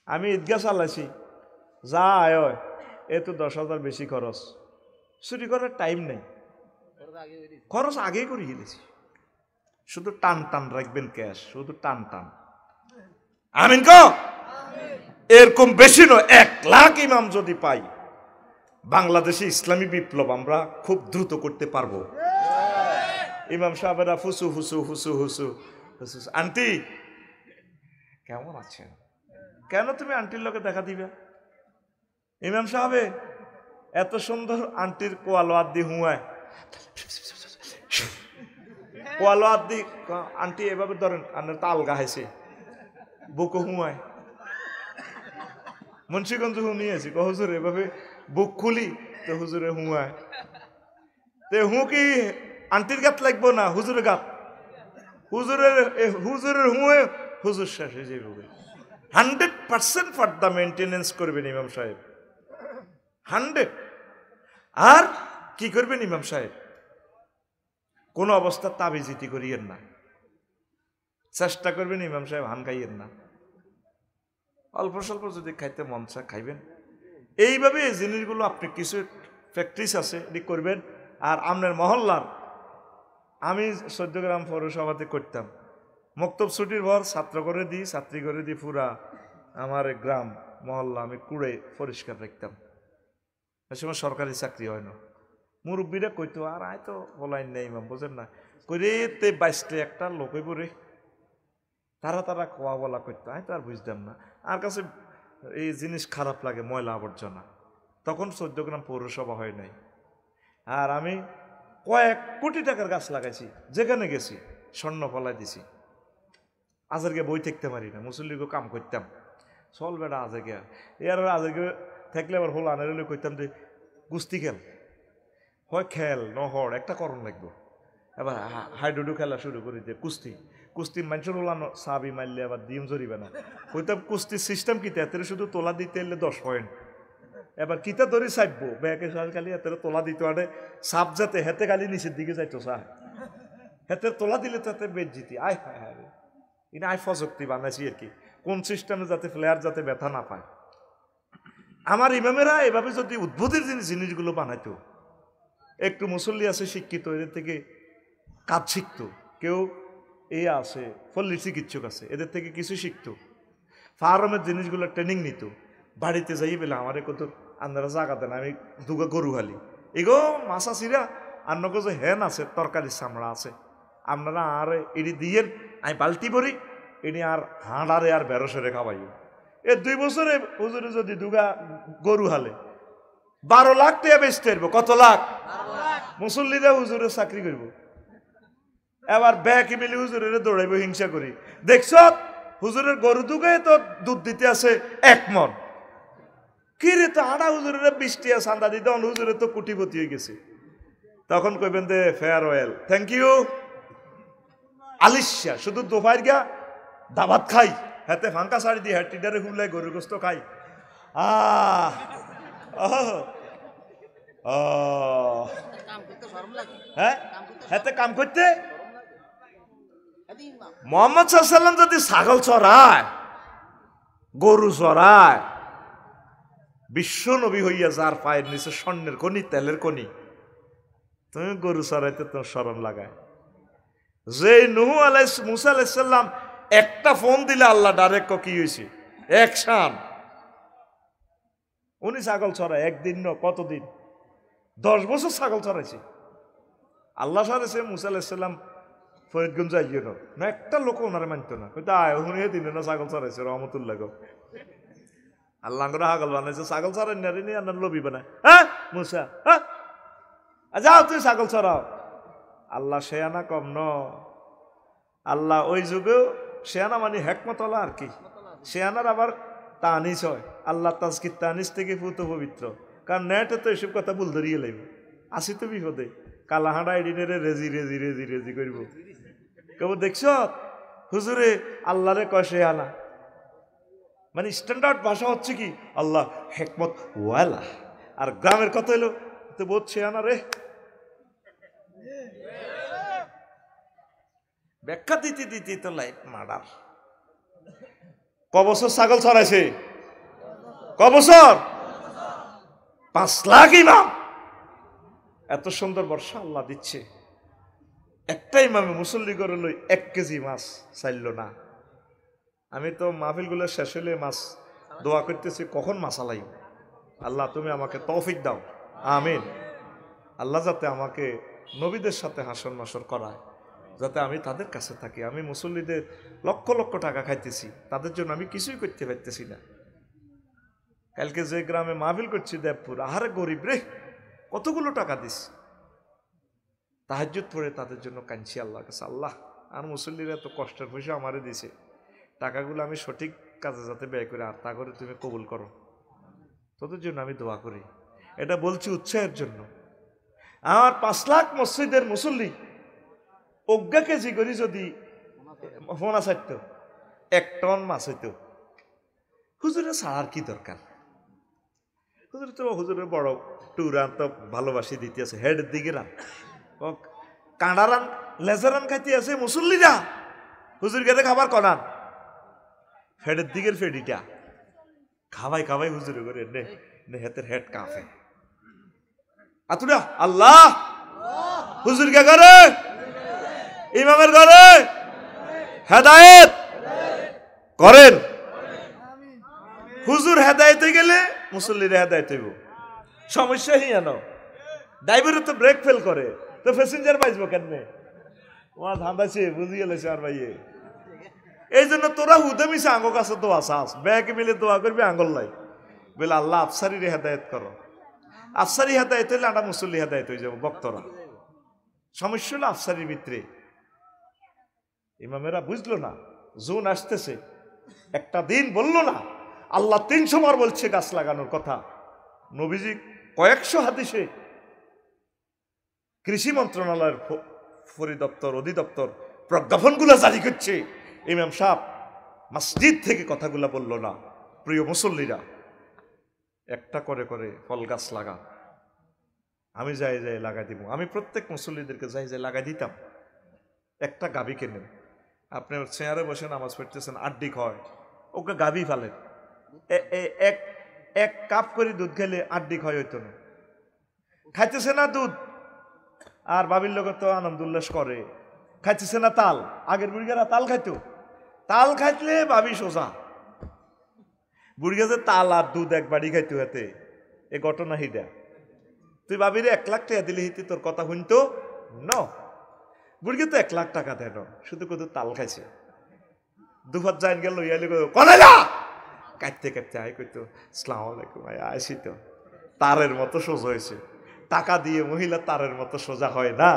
আমি ঈদগাহ চালাইছি, যা আয় এ তো 10,000 বেশি খরচ, চুরি করার টাইম নেই, খরচ আগেই করে গেলেছি। শুধু টান টান রাখবেন ক্যাশ, শুধু টান টান। আমিন কো এরকম বেশি নয়, 1 লাখ ইমাম যদি পাই বাংলাদেশে ইসলামী বিপ্লব আমরা খুব দ্রুত করতে পারবো। ইমাম সাহেবেরা ফুসু ফুসু ফুসু ফুসু ফুসু। আন্টি কেমন আছেন? কেন তুমি আন্টির লোকে দেখা দিবে? ইমাম সাহেবে এত সুন্দর আন্টির কোয়ালোয়াত দি হুয়ায়, কোয়ালোয়াত দি আন্টি এভাবে ধরেন আন্নার তাল গাহাইছে বুকো হুয়ায়। মুন্সিগঞ্জ হুনিয়েছি হুজুর এভাবে বুক খুলি তো হুজুরে হুয়ায়, তে হু কি আন্টির গাত লাগবো না হুজুরের গাত? হুজুরের হুয়ে হুজুর শেষ হয়ে যাবে। 100% পর্দা মেনটেনেন্স করবেন ইমাম সাহেব, 100। আর কি করবেন ইমাম সাহেব? কোন অবস্থা তাবিজিতি করিয়েন না, চেষ্টা করবেন ইমাম সাহেব হান খাইয়েন না, অল্প স্বল্প যদি খাইতে মন চা খাইবেন। এইভাবে এই জিনিসগুলো আপনি কিছু প্র্যাকটিস আছে এটি করবেন। আর আপনার মহল্লার, আমি 14 গ্রাম পৌরসভাতে করতাম, মক্তব ছুটির ভর ছাত্র করে দিই, ছাত্রী করে দিই, পুরা আমার গ্রাম মহল্লা আমি কুড়ে পরিষ্কার রাখতাম। এ সময় সরকারি চাকরি হয় না, মুরব্বীরা কইতো আর আয় তো বলাই নেই ইমাম বোঝেন না করে তে 22টা একটা লোকে পড়ে তারা খোয়া বলা করতো, আয় তো আর বুঝতাম না। আর কাছে এই জিনিস খারাপ লাগে ময়লা আবর্জনা। তখন 14 গ্রাম পৌরসভা হয় নাই, আর আমি কয়েক কোটি টাকার গাছ লাগাইছি, যেখানে গেছি স্বর্ণ ফলাই দিছি। আজকে বই থাকতে পারি না, মুসল্লিকে কাম করতাম, চল বেটা আজকে এর আজকে থাকলে আবার হল আনারে করতাম যে কুস্তি খেল হয়, খেল নহর একটা করণ লাগবো। এবার হাইডুডু খেলা শুরু করে দিয়ে কুস্তি মানুষের হলানো সাবি মারলে আবার ডিম জরিবে না, কইতাম কুস্তির সিস্টেম কিতা এত শুধু তোলা দিতে এলে 10 পয়েন্ট। এবার কিতা ধরে চাইবো ব্যাকে খালি এত তোলা দিতে পারে, সাপ যাতে হেতে খালি নিচের দিকে যাইতো চায়, হেতে তোলা দিলে তাতে বেদ জিতি। আয় হায় হায় ইনা আয় ফজক্তি বানাইছি আর কি, কোন সিস্টেমে যাতে প্লেয়ার যাতে ব্যথা না পায়। আমার ইমামেরা এভাবে যদি উদ্বোধের জিনিসগুলো বানাইতো, একটু মুসল্লি আছে শিক্ষিত, এদের থেকে কাজ শিখতো, কেউ এই আছে পল্লী চিকিৎসক আছে, এদের থেকে কিছু শিখতো, ফার্মের জিনিসগুলো ট্রেনিং নিত। বাড়িতে যাই বেলা আমার কত আপনারা জায়গা দেন, আমি দুগা গরু হালি এগো মাছা চিরা আন্নগো যে হেন আছে তরকারির চামড়া আছে, আপনারা আর এটি দিয়ে আমি বালতি ভরি এটি আর হাঁড়ারে আর বেরোসরে খাওয়াই। এ 2 বছরে হুজুরে যদি দুগা গরু হালে 12 লাখ টাকা বেচতে পারবো। কত লাখ? মুসল্লিরা হুজুরে চাকরি করবো। এবার ব্যাকে মিলে হুজুরের দৌড়াইব হিংসা করি, দেখছ হুজুরের গরু দুগায় তো দুধ দিতে আছে 1 মণ, কি রে তো আড়া হুজুরের 20 টাকা চান্দা দিতে হুজুরের তো কোটিপতি হয়ে গেছে। তখন কইবেন দে ফেয়ারওয়েল, থ্যাংক ইউ আলিশা, শুধু দোফার গা দাবাত খাই, হাতে ফাঙ্কা শাড়ি দিয়ে হ্যাটিডারে হুমলাই গরুর গোস্ত খাই। হ্যাঁ হাতে কাম করতে মোহাম্মদ সাল্লাল্লাহু আলাইহি ওয়াসাল্লাম যদি ছাগল চড়ায় গরু চড়ায় বিশ্ব নবী হইয়া যার পায়ের নিচে স্বর্ণের খনি তেলের খনি তুমি গরু চড়াইতে তোমার শরম লাগায় যে নূহ আলাইহিস মুসা আলাইহিস সালাম একটা ফোন দিলে আল্লাহ ডাইরেক্ট কি হইছে অ্যাকশন উনি ছাগল চড়ায় একদিন ন কতদিন 10 বছর ছাগল চড়াইছে আল্লাহ চড়াইছে মুসা আলাইহিস সালাম ফরিদগঞ্জ যাইও না একটা লোক ওনারে মানতো না কইতা আয় উনি দিন না ছাগল চড়াইছে রহমতুল্লাহ গো আল্লাহ করে হাগল বানাইছে ছাগল চড়াই নারি নি আনার লবি বানায় হ্যাঁ মুসা হ্যাঁ যাও তুই ছাগল চড়াও আল্লাহ শেয়ানা কম ন আল্লাহ ওই যুগেও শেয়ানা মানে হেকমতলা আর কি শেয়ানার আবার তানিস হয় আল্লাহ তাজকির তানিস থেকে পুত পবিত্র কারণ নেটে তো এসব কথা ভুল ধরিয়ে লাগব আসি তো বিপদে কালাহাঁড়া এডিনেরে রেজি রেজি রেজি রেজি করব কেউ দেখছ হুজুরে আল্লাহরে কয় শেয়ানা মানে স্ট্যান্ডার্ড ভাষা হচ্ছে কি আল্লাহ হেকমত ওয়ালা আর গ্রামের কথা হলো তো বোধ শেয়ানা রে ব্যাখ্যা দিতে দিতে তো লাইট মার্ডার কবছর ছাগল ছড়াইছে কবছর 5 লাখ ইমাম এত সুন্দর বর্ষা আল্লাহ দিচ্ছে একটা ইমামে মুসল্লি করে লই 1 কেজি মাছ চাইল না আমি তো মাহফিলগুলো শেষ হলে মাছ দোয়া করতেছি কখন মাছ আলাই আল্লাহ তুমি আমাকে তৌফিক দাও আমিন আল্লাহ যাতে আমাকে নবীদের সাথে হাসর মাসর করায় যাতে আমি তাদের কাছে থাকি আমি মুসল্লিদের লক্ষ লক্ষ টাকা খাইতেছি তাদের জন্য আমি কিছুই করতে পারতেছি না কালকে যে গ্রামে মাহফিল করছি দেবপুর আহারে গরিব রে কতগুলো টাকা দিস তাহাজ্জুদ পড়ে তাদের জন্য কাঁদছি আল্লাহর কাছে আল্লাহ আর মুসল্লিরা এত কষ্টের পয়সা আমারে দিছে টাকাগুলো আমি সঠিক কাজে যাতে ব্যয় করে আর তা করে তুমি কবুল করো তোদের জন্য আমি দোয়া করি এটা বলছি উৎসাহের জন্য আমার 5 লাখ মসজিদের মুসল্লি 1 কেজি করে যদি ফোনা ছাড়তো 1 টন মাছ হইতো হুজুরে ছাড়ার কি দরকার হুজুর তো হুজুরের বড় টুরান তো ভালোবাসি দিতে আছে হেডের দিকে রান কাঁড়ারান লেজারান খাইতে আছে মুসল্লিরা হুজুর গেলে খাবার করান হেডের দিকের ফেডিটা খাবাই খাবাই হুজুরে করে নে হেতের হেড কাফে আতুরা আল্লাহ হুজুর কে করে ইমামের ঘরে হেদায়েত করেন হুজুর হেদায়েতে গেলে মুসল্লিরা হেদায়েত হইব সমস্যা হি আনো ড্রাইভারও তো ব্রেক ফেল করে তো প্যাসেঞ্জার পাইব কেমনে ওয়া ধান্দাছে বুঝিয়ে লেছে আর ভাইয়ে এই জন্য তোরা হুদে মিশে আঙ্গ কাছে দোয়া চাস ব্যাগ মিলে দোয়া করবি আঙ্গল লাই বলে আল্লাহ আফসারিরে হেদায়েত করো আফসারি হেদায়েত হইলে একটা মুসল্লি হেদায়েত হয়ে যাবো ভক্তরা সমস্যা হলো আফসারির ভিতরে ইমামেরা বুঝলো না জুন আসতেছে একটা দিন বললো না আল্লাহ 300 বার বলছে গাছ লাগানোর কথা নবীজি কয়েকশো হাদিসে কৃষি মন্ত্রণালয়ের পরিদপ্তর অধিদপ্তর প্রজ্ঞাপনগুলো জারি করছে ইমাম সাহেব মসজিদ থেকে কথাগুলো বললো না প্রিয় মুসল্লিরা একটা করে করে ফল গাছ লাগা আমি যাই যাই লাগাই দিব আমি প্রত্যেক মুসল্লিদেরকে যাই যাই লাগাই দিতাম একটা গাভী কেনেন আপনি চেয়ারে বসে নামাজ পড়তেছেন আড্ডি খায় ওকে গাভী ফেলেন এক কাপ করে দুধ খেলে আড্ডি খায় হইতো না খাইতেছে না দুধ আর বাবির লোক তো আনন্দ উল্লাস করে খাইতেছে না তাল আগের বুড়িগারা তাল খাইতো তাল খাইতলে বাবি সোজা বুড়িগা যে তাল আর দুধ এক বাড়ি খাইতো হাতে এ ঘটনা হিডা তুই বাবিরে 1 লাখ টাকা দিলে হিতি তোর কথা শুনতো ন বুড়িকে তো 1 লাখ টাকা দেন শুধু কত তাল খাইছে দুফাত যাইন গেল ইয়ালি কনাইলা কাটতে কাটতে আয় কইতো আসসালামু আলাইকুম আইসি তো তারের মতো সোজা হয়েছে টাকা দিয়ে মহিলা তারের মতো সোজা হয় না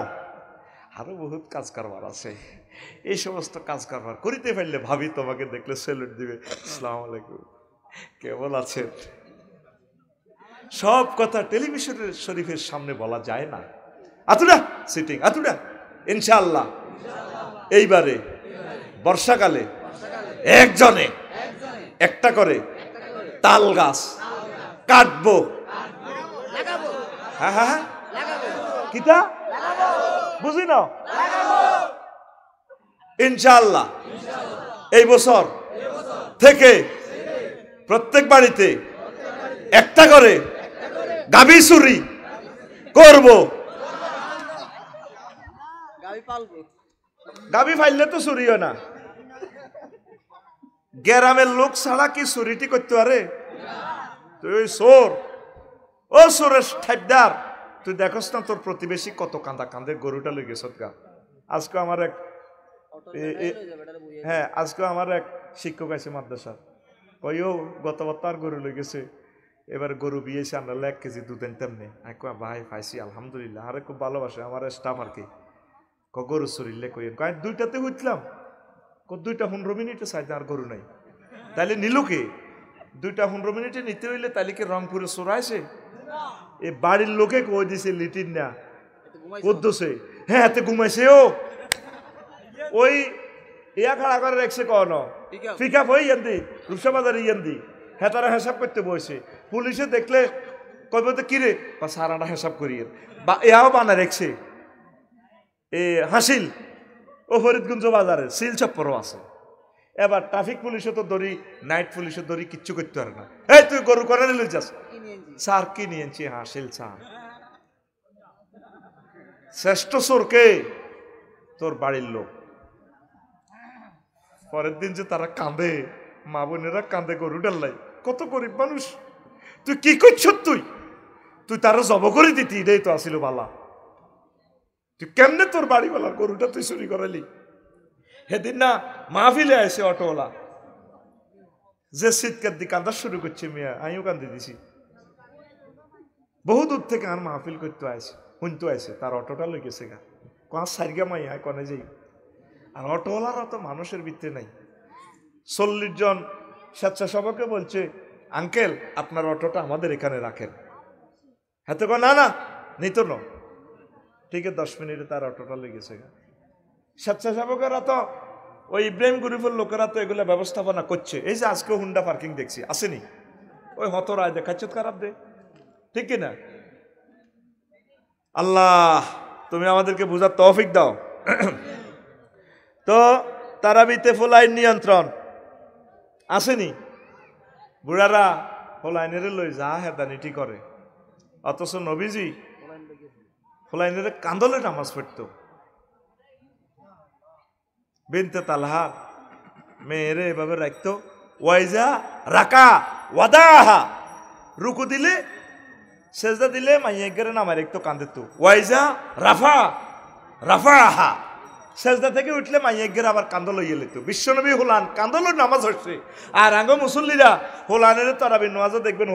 আরো বহুত কাজ কারবার আছে এই সমস্ত কাজ কারবার করিতে পারলে ভাবি তোমাকে দেখলে সেলুট দিবে আসসালামু আলাইকুম কেমন আছেন সব কথা টেলিভিশনের শরীফের সামনে বলা যায় না আতুরা সিটিং আতুরা ইনশাআল্লাহ এইবারে বর্ষাকালে একজনে একটা করে তাল গাছ কাটবো হ্যাঁ হ্যাঁ কিতা বুঝি না ইনশাআল্লাহ এই বছর থেকে প্রত্যেক বাড়িতে একটা করে গাভী চুরি করব। গাভী ফাইলে তো চুরি হয় না, গ্রামের লোক ছাড়া কি চুরিটি করতে পারে? তুই চোর, ও চোরের ঠাইদার, তুই দেখস না তোর প্রতিবেশী কত কান্দা কান্দে গরুটা লই গেছ গা। আজকে আমার এক আজকে আমার এক শিক্ষক আছে মাদ্রাসার, কইও গত বছর গরু লই গেছে, এবার গরু বিয়েছে আমরা 1 কেজি দুধ আনতাম নে। ভাই পাইছি আলহামদুলিল্লাহ, আরে খুব ভালোবাসে আমার স্টাফ আর কি। গরু চুরিলে কই দুইটাতে হইতলাম, 2টা 15 মিনিটে চাইতে আর গরু নাই, তাইলে নিল কে? 2টা 15 মিনিটে নিতে হইলে তাইলে কি রংপুরে চোরাইছে? এ বাড়ির লোকে কই দিছে লিটিন না কদ্দছে, হ্যাঁ এতে ঘুমাইছে। ও ওই ইয়া খাড়া করে রেখছে কন পিক আপ হই ইয়ান্দি রূপসা বাজারে ইয়ান্দি, হ্যাঁ তারা হিসাব করতে বসে। পুলিশে দেখলে কইব তো কিরে বা সারাটা হিসাব করিয়ে বা এও বানা রেখছে। এ হাসিল ও ফরিদগঞ্জ বাজারে সিল চপ্পরও আছে। এবার ট্রাফিক পুলিশে তো ধরি, নাইট পুলিশে ধরি, কিচ্ছু করতে পারে না। এই তুই গরু করে নিলে যাস, স্যার কি নিয়েছি? হাসিল স্যার। শ্রেষ্ঠ চোরকে তোর বাড়ির লোক। পরের দিন যে তারা কাঁদে, মা বোনেরা কাঁদে গরু ডাল্লাই, কত গরিব মানুষ, তুই কি করছ? তুই তারা জব করে দিতি, এটাই তো আসিল বালা। তুই কেমনে তোর বাড়িওয়ালার গরুটা তুই চুরি করালি? সেদিন না মাহফিলে আসে অটোওয়ালা, যে শীতকার দিয়ে কান্দা শুরু করছে, মিয়া আমিও কান্দি দিছি। বহু দূর থেকে আর মাহফিল করতে আসে, শুনতে আসে, তার অটোটা লই গেছে গা, কোয়া সারিগা মাই আয় কনে যাই। আর অটোওয়ালার অত মানুষের ভিতরে নাই। 40 জন স্বেচ্ছাসেবককে বলছে, আঙ্কেল আপনার অটোটা আমাদের এখানে রাখেন। হ্যাঁ তো না না নিত না, ঠিক আছে 10 মিনিটে তার অটোটা লেগেছে। স্বেচ্ছাসেবকেরা তো ওই ইব্রাহিম গরিফের লোকেরা তো এগুলো ব্যবস্থাপনা করছে। এই যে আজকে হুন্ডা পার্কিং দেখছি, আসেনি? ওই হতরায় দেখাচ্ছে খারাপ দে, ঠিক কিনা? আল্লাহ তুমি আমাদেরকে বুঝার তৌফিক দাও। তো তারাবিতে ফোলাইন নিয়ন্ত্রণ আসেনি? বুড়ারা ফোলাইনের লই যা হেদানিটি করে, অথচ নবীজি ফোলাইনের কান্দলে নামাজ পড়তো। বিনতে তালহা মেয়েরে এভাবে রাখতো, ওয়াইজা রাকা ওয়াদাহা, রুকু দিলে সেজদা দিলে মাইয়াগেরে নামায় রাখতো, কান্দিত। ওয়াইজা রাফা রাফাহা, সেজদা থেকে উঠলে মাইয়াগের আবার কান্দল ইয়ে লিত। বিশ্বনবী হোলান কান্দল নামাজ হচ্ছে। আর আঙ্গ মুসল্লিরা হোলানের তারাবি নামাজও দেখবেন,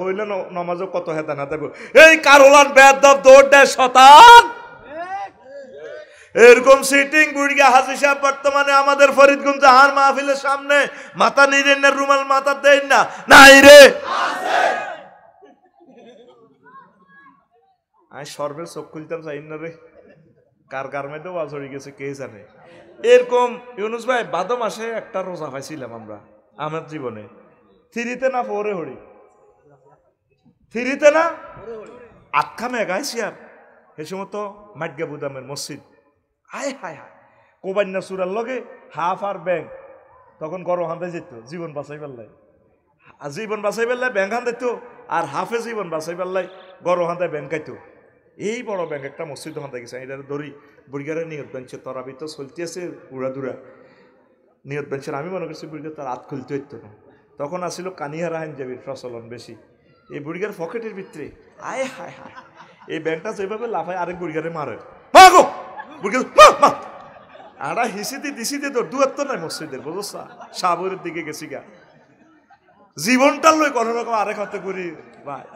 হইলে নামাজও কত হেতা না থাকবো। এই কার হোলান বেদব দৌড় দেয় শতান, এরকম সিটিং বুড়িয়া হাজি সাহেব বর্তমানে আমাদের ফরিদগঞ্জ হার মাহফিলের সামনে মাথা নিলেন না, রুমাল মাথা দেন না, নাই রে আমি সর্বের চোখ খুলতাম চাই না রে, কার গার্মেন্টেও ওয়াজ হয়ে গেছে কে জানে। এরকম ইউনুস ভাই বাদ মাসে একটা রোজা পাইছিলাম আমরা আমার জীবনে, 3-তে না 4-এ হরি, 3-তে না 8 মেগাইছি। আর সে সময় তো মাটগা বুদামের মসজিদ, হায় হায় হায় কোবান্না সুরার লগে হাফ আর ব্যাংক, তখন গরম হাতে যেত জীবন বাঁচাই পারলাই, জীবন বাঁচাই পারলাই ব্যাংক হান দিত, আর হাফে জীবন বাঁচাই পারলাই গরম হাতে ব্যাংক খাইতো। এই বড় ব্যাংক একটা মসজিদ হাতে গেছে, এটা ধরি বুড়িগারে নিয়ত বেঞ্চে তরাবি তো চলতে আছে উড়াদুরা নিয়ত বেঞ্চের। আমি মনে করছি বুড়িগার তার হাত খুলতে হইতো না, তখন আসছিল কানিহারা হাইনজাবির প্রচলন বেশি। এই বুড়িগার পকেটের ভিতরে আয় হায় হায় এই ব্যাংকটা যেভাবে লাফায় আরেক বুড়িগারে মারে, আড়া হিসিতে দিছিতে তো দুয়াত্তর নাই মসজিদের, বুঝছ সাবরের দিকে গেছি গা, জীবনটা লই কোনো রকম আরেক হাতে করি ভাই।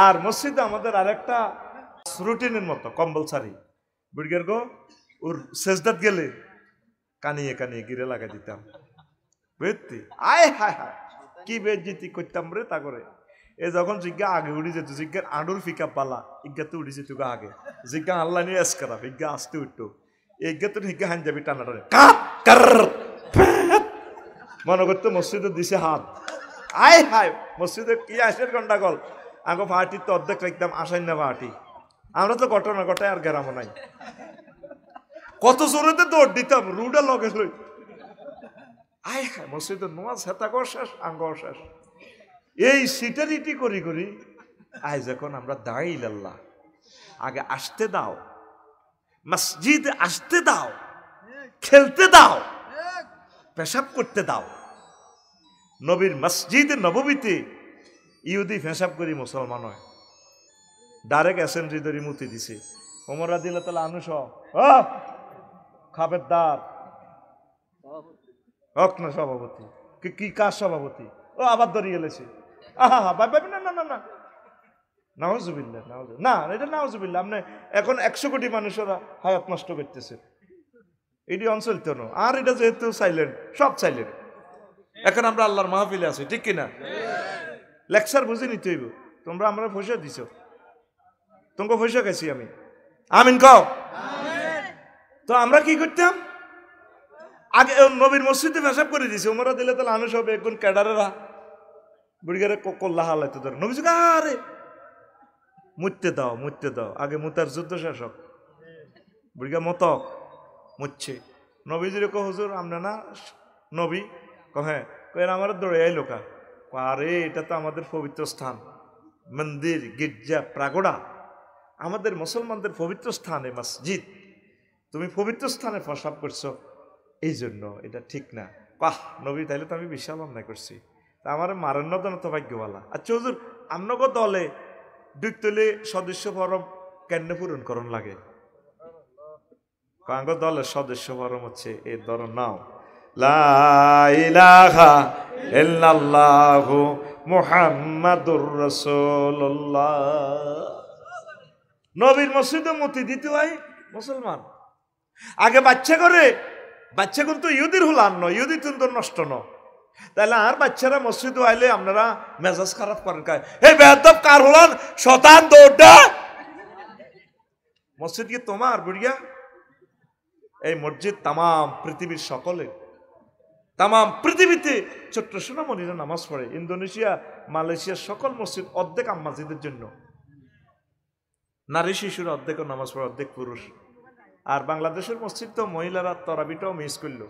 আর মসজিদে আমাদের আরেকটা রুটিনের মতো কম্পালসারি, বুড়িগার গো ওর সেজদাত গেলে কানিয়ে কানিয়ে গিরে লাগা দিতাম, বুঝতি? আয় হায় হায় কি বেজ্জিতি করতাম রে তা করে। এ যখন জিজ্ঞা আগে উড়ি যেত, জিজ্ঞার আডুর ফিকা পালা ইজ্ঞা তো উড়ি যেত আগে, জিজ্ঞা আল্লাহ নিয়ে এস করা ইজ্ঞা আসতে উঠতো, ইজ্ঞা তো হিজ্ঞা হান যাবি টানা টানে মনে করতো মসজিদে দিছে হাত। আয় হায় মসজিদে কি আসের গন্ডাগোল, আগে পার্টির তো অর্ধেক রাখতাম আসাই না পার্টি, আমরা তো ঘটনা ঘটায় আর গেরাম নাই, কত জোরেতে দৌড় দিতাম রুডা লগে লই আয় হ্যাঁ মসজিদের নামাজ হেতাগ শেষ আঙ্গ শেষ। এই সিটারিটি করি করি আজ এখন আমরা দাঁড়াই আল্লাহ আগে আসতে দাও, মসজিদ আসতে দাও, খেলতে দাও, পেশাব করতে দাও। নবীর মসজিদ নববীতে ইহুদি পেশাব করি মুসলমান হয়, ডাইরেক্ট অ্যাসেম্বলি ধরে মুতি দিছে। ওমর রাদিয়াল্লাহু তাআলা আনহু সহ খাবেরদার হক না সভাপতি কি কার সভাপতি ও আবার ধরিয়ে এলেছে। আহা ভাই ভাই না না না না নাউজুবিল্লাহ না এটা নাউজুবিল্লাহ। আপনি এখন 100 কোটি মানুষেরা হায়াত নষ্ট করতেছে, এটি অঞ্চল তো না। আর এটা যেহেতু সাইলেন্ট, সব সাইলেন্ট। এখন আমরা আল্লাহর মাহফিলে আছি, ঠিক কিনা? লেকচার বুঝে নিতে হইব। তোমরা আমরা পয়সা দিছ, তোমাকে পয়সা খাইছি আমি, আমিন কও। তো আমরা কি করতাম আগে নবীর মসজিদে পেশাব করে দিছে। ওমরা দিলে তাহলে আনুষ হবে একজন ক্যাডারেরা বুড়িগারে কল্লা হালাইতে ধরে নবী আরে মুততে দাও মুততে দাও, আগে মুতার যুদ্ধ শেষ হোক। বুড়িগা মত মুচ্ছে নবীজিরে কো হুজুর আমরা না নবী হ্যাঁ আমার দৌড়ে আই লোকা আরে এটা তো আমাদের পবিত্র স্থান, মন্দির গির্জা প্রাগোড়া আমাদের মুসলমানদের পবিত্র স্থানে মসজিদ, তুমি পবিত্র স্থানে পেশাব করছো, এই জন্য এটা ঠিক না। বাহ নবী তাইলে তো আমি বিশাল অন্যায় করছি, তা আমার মারেন না তো ভাগ্যবালা। আচ্ছা হুজুর আমনগো দলে দুইতলে সদস্য ফরম কেন পূরণ করণ লাগে? কাঙ্গ দলের সদস্য ফরম হচ্ছে এর ধরো নাও লা ইলাহা ইল্লাল্লাহু মুহাম্মাদুর রাসূলুল্লাহ। নবীর মসজিদে মতি দিতে হয় মুসলমান। আগে বাচ্চা করে বাচ্চা কিন্তু ইহুদির হুলান নয়, ইহুদি কিন্তু নষ্ট ন। তাহলে আর বাচ্চারা মসজিদে আইলে আপনারা মেজাজ খারাপ করেন কায় এই বেয়াদব কার হুলান শতান দৌড়া মসজিদ কি তোমার বুড়িয়া? এই মসজিদ তামাম পৃথিবীর সকলে, তামাম পৃথিবীতে ছোট্ট সোনামণিরা নামাজ পড়ে। ইন্দোনেশিয়া মালয়েশিয়ার সকল মসজিদ অর্ধেক আম্মাজিদের জন্য, নারী শিশুরা অর্ধেক নামাজ পড়ে, অর্ধেক পুরুষ। আর বাংলাদেশের মসজিদ তো মহিলারা তরাবিটাও মিস করলো।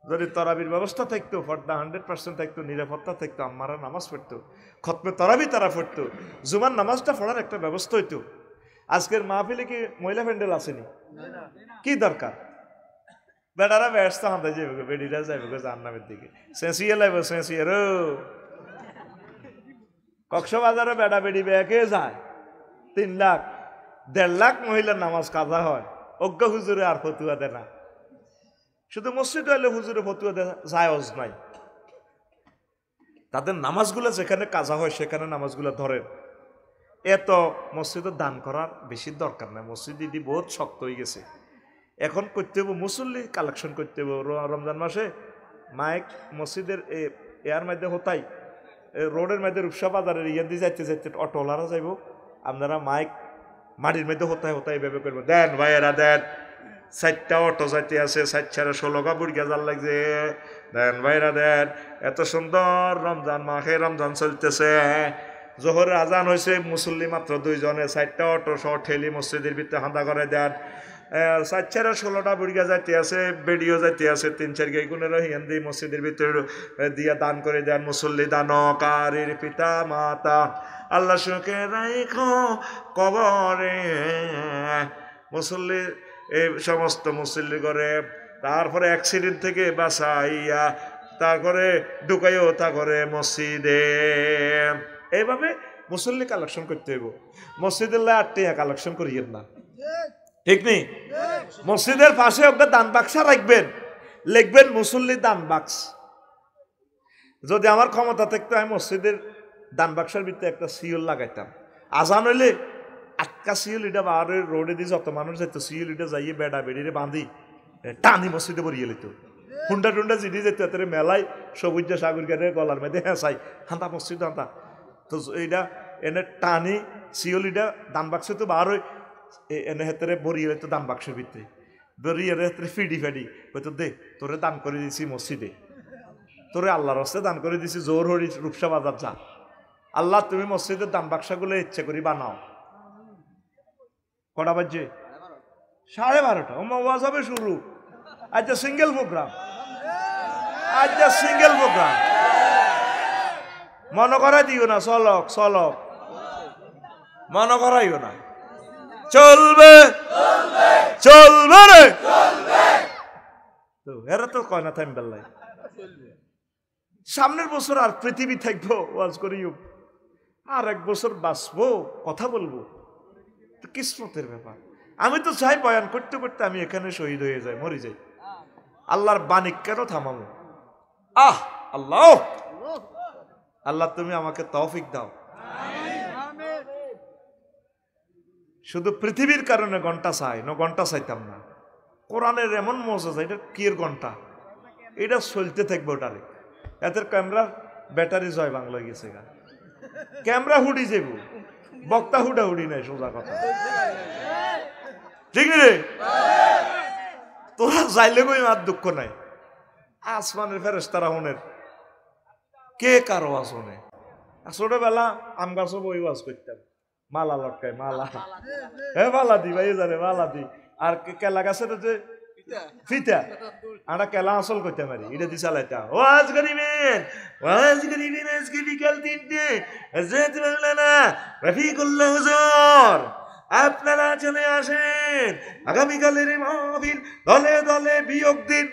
যদি তরাবির ব্যবস্থা থাকতো, পর্দা 100% থাকতো, নিরাপত্তা থাকতো, আম্মারা নামাজ পড়তো, খতমে তরাবি তারা পড়তো, জুমার নামাজটা পড়ার একটা ব্যবস্থা হইতো। আজকের মাহফিলে কি মহিলা প্যান্ডেল আসেনি? কি দরকার? বেটারা ব্যস্ত হাতে যাইবে, বেডিরা যাইবে জাহান্নামের দিকে, সেঁচিয়ে লাগবে সেঁচিয়ে রো। কক্সবাজারে বেটা বেডি ব্যাকে যায় 3 লাখ 1.5 লাখ মহিলার নামাজ কাজা হয়, অজ্ঞ হুজুরে আর ফতুয়া দেয় না। শুধু মসজিদ হইলে হুজুরে ফতুয়া দেয় জায়েজ নাই। তাদের নামাজগুলো যেখানে কাজা হয় সেখানে নামাজগুলো ধরেন। এত মসজিদে দান করার বেশি দরকার নাই, মসজিদ দিদি বহুত শক্ত হয়ে গেছে। এখন করতে হবে মুসল্লি কালেকশন করতে হবে। রমজান মাসে মাইক মসজিদের এয়ার মধ্যে হতাই রোডের মধ্যে রূপসা বাজারের ইয়ান দিয়ে যাইতে যাইতে অটোলারা যাইব, আপনারা মাইক মাটির মধ্যে হতাই হতাই ভেবে করবো দেন ভাইয়েরা দেন, 4টা অটো যাইতে আছে, 4-16 বুড়ি গেজার লাগছে, দেন ভাইরা দেন। এত সুন্দর রমজান মাসে রমজান চলতেছে, জোহরের আজান হয়েছে, মুসল্লি মাত্র 2 জনে, 4টা অটো সহ ঠেলি মসজিদের ভিতরে হাঁদা করে দেন। 4-16টা বুড়িয়া যাইতে আছে, বেডিও যাইতে আছে, 3-4 গাইগুনের হিয়ান দিয়ে মসজিদের ভিতরে দিয়া দান করে দেন। মুসল্লি দান কারির পিতা মাতা আল্লাহ সুখে রাইখো কবরে, মুসল্লি এই সমস্ত মুসল্লি করে, তারপরে অ্যাক্সিডেন্ট থেকে বাঁচাইয়া তারপরে ঢুকাইও তা করে মসজিদে। এইভাবে মুসল্লি কালেকশন করতে হইব। মসজিদের 8 টাকা কালেকশন করিয়েন না, ঠিক নেই? মসজিদের পাশে একটা দান বাক্সা রাখবেন, লিখবেন মুসল্লি দান বাক্স। যদি আমার ক্ষমতা থাকতো আমি মসজিদের দান বাক্সের ভিতরে একটা সিওল লাগাইতাম। আজান হইলে 8টা সিওল এটা আর রোডে দিয়ে যত মানুষ যেত সিওল এটা যাইয়ে বেড়া বেড়িয়ে বাঁধি টানি মসজিদে ভরিয়ে লিত। হুন্ডা টুন্ডা জিডি যেত এত মেলায় সবুজ সাগর গাড়ি গলার মধ্যে হেঁচাই হাঁতা মসজিদ হাঁতা। তো এইটা এনে টানি সিওল এটা দান বাক্সে তো বার হই এনে হেতরে বরিয়ে তো দান বাক্সের ভিতরে বরিয়ে হেতরে ফিডি ফেডি হয়তো দে তোরে দান করে দিছি মসজিদে, তোরে আল্লাহর হস্তে দান করে দিছি, জোর হরি রূপসা বাজার যা, আল্লাহ তুমি মসজিদের দান বাক্সাগুলো ইচ্ছে করি বানাও। কটা বাজছে? 12:30। ওয়াজ হবে শুরু। আজ সিঙ্গেল প্রোগ্রাম, আজ সিঙ্গেল প্রোগ্রাম। মনে করাই দিও না, চলক চলক, মনে করাইও না। চলবে চলবে রে, তো এরা তো কয় না থাম বেল্লাই। সামনের বছর আর পৃথিবী থাকবো, ওয়াজ করিও, আর 1 বছর বাঁচবো, কথা বলবো, কিসমতের ব্যাপার। আমি তো চাই বয়ান করতে করতে আমি এখানে শহীদ হয়ে যাই, মরে যাই। আল্লাহর বাণী কেন থামাবো? আল্লাহ আল্লাহ তুমি আমাকে তৌফিক দাও। শুধু পৃথিবীর কারণে ঘন্টা চাই না, ঘন্টা চাইতাম না। কোরআনের এমন মজা, এটা কির ঘন্টা, এটা চলতে থাকবে। ওটারে এদের ক্যামেরার ব্যাটারি জয় বাংলা গেছে গা, ক্যামেরা হুডি যাব, বক্তা হুডা হুডি নাই, সোজা কথা, ঠিক রে? তোরা যাইলে কই আর দুঃখ নাই। আসমানের ফেরেশতারা হনের কে কারো আসনে। ছোটবেলা আম গাছও বই ওয়াজ করতাম, মালা লটকায়, মালা, মালা দি ভাই জানে, মালা দি। আর কেলা গাছের যে ফিতা, আমরা কেলা আসল করতে পারি, এটা দিয়ে চালাইতাম। ওয়াজ করিবেন, ওয়াজ করিবেন আজকে বিকাল 3টে, হযরত মাওলানা রফিকুল্লাহ হুজুর আপনারা চলে আসেন, আগামীকালের মাহফিল দলে দলে বিয়োগ দিন।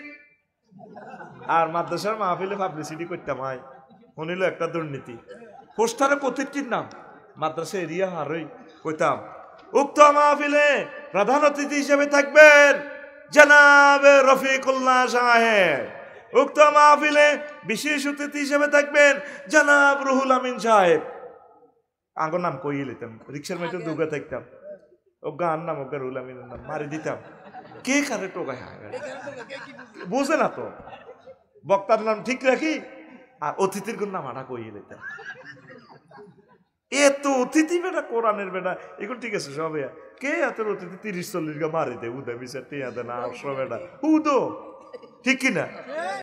আর মাদ্রাসার মাহফিলে পাবলিসিটি করতাম, হয় শুনিল একটা দুর্নীতি, পোস্টারে প্রতিটির নাম মাদ্রাসা এরিয়া হারই কইতাম, উক্ত মাহফিলে প্রধান অতিথি হিসেবে থাকবেন জনাবে রফিকুল্লাহ সাহেব, উক্ত মাহফিলে বিশেষ অতিথি হিসেবে থাকবেন জনাব রুহুল আমিন সাহেব। আগর নাম কইয়ে লিতাম, রিক্সার মধ্যে দুগা থাকতাম, ও গান নাম, ওকে রুহুল আমিনের নাম মারি দিতাম। কে কারে টোকায় বুঝে না তো, বক্তার নাম ঠিক রাখি আর অতিথির কোন নাম আটা কইয়ে লিতাম। এত অতিথি বেটা, কোরআনের বেটা, এগুলো ঠিক আছে সবে। কে এত অতিথি 30-40 গা মারি দে, উদা বিচার টিয়া দেয় না, 800 বেটা উদো, ঠিক কিনা?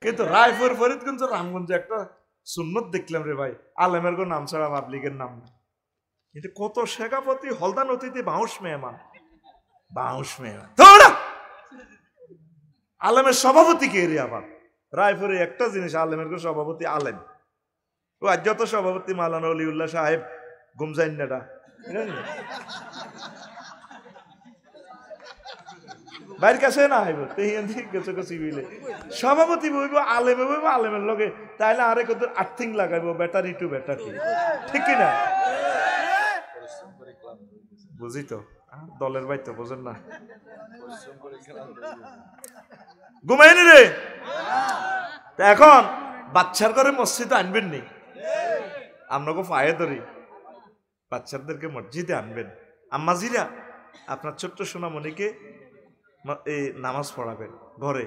কিন্তু রায়পুর ফরিদগঞ্জ রামগঞ্জে একটা সুন্নত দেখলাম রে ভাই, আলেমের গো নাম ছাড়া পাবলিকের নাম না। কিন্তু কত শেখাপতি, হলদান অতিথি, বাউশ মেহমান, বাউশ মেহমান। আলেমের সভাপতি কে রে? আবার রায়পুরে একটা জিনিস, আলেমের গো সভাপতি আলেম। ও আজ যত সভাপতি মাওলানা অলিউল্লাহ সাহেব গুমজাইন্নাটা বাইর কাছে না হইব, সভাপতি বইব, আলেমে বইব, আলেমের লগে তাইলে আরেক ওদের আর্থিং লাগাইব, ব্যাটারি টু ব্যাটারি, ঠিক কিনা? বুঝি তো, দলের বাইতে বোঝেন না, ঘুমাইনি রে। এখন বাচ্চার ঘরে মসজিদে আনবেন নি, আপনাকে পায়ে ধরি, বাচ্চাদেরকে মসজিদে আনবেন। আম্মাজিরা আপনার ছোট্ট সোনামণিকে এই নামাজ পড়াবেন ঘরে।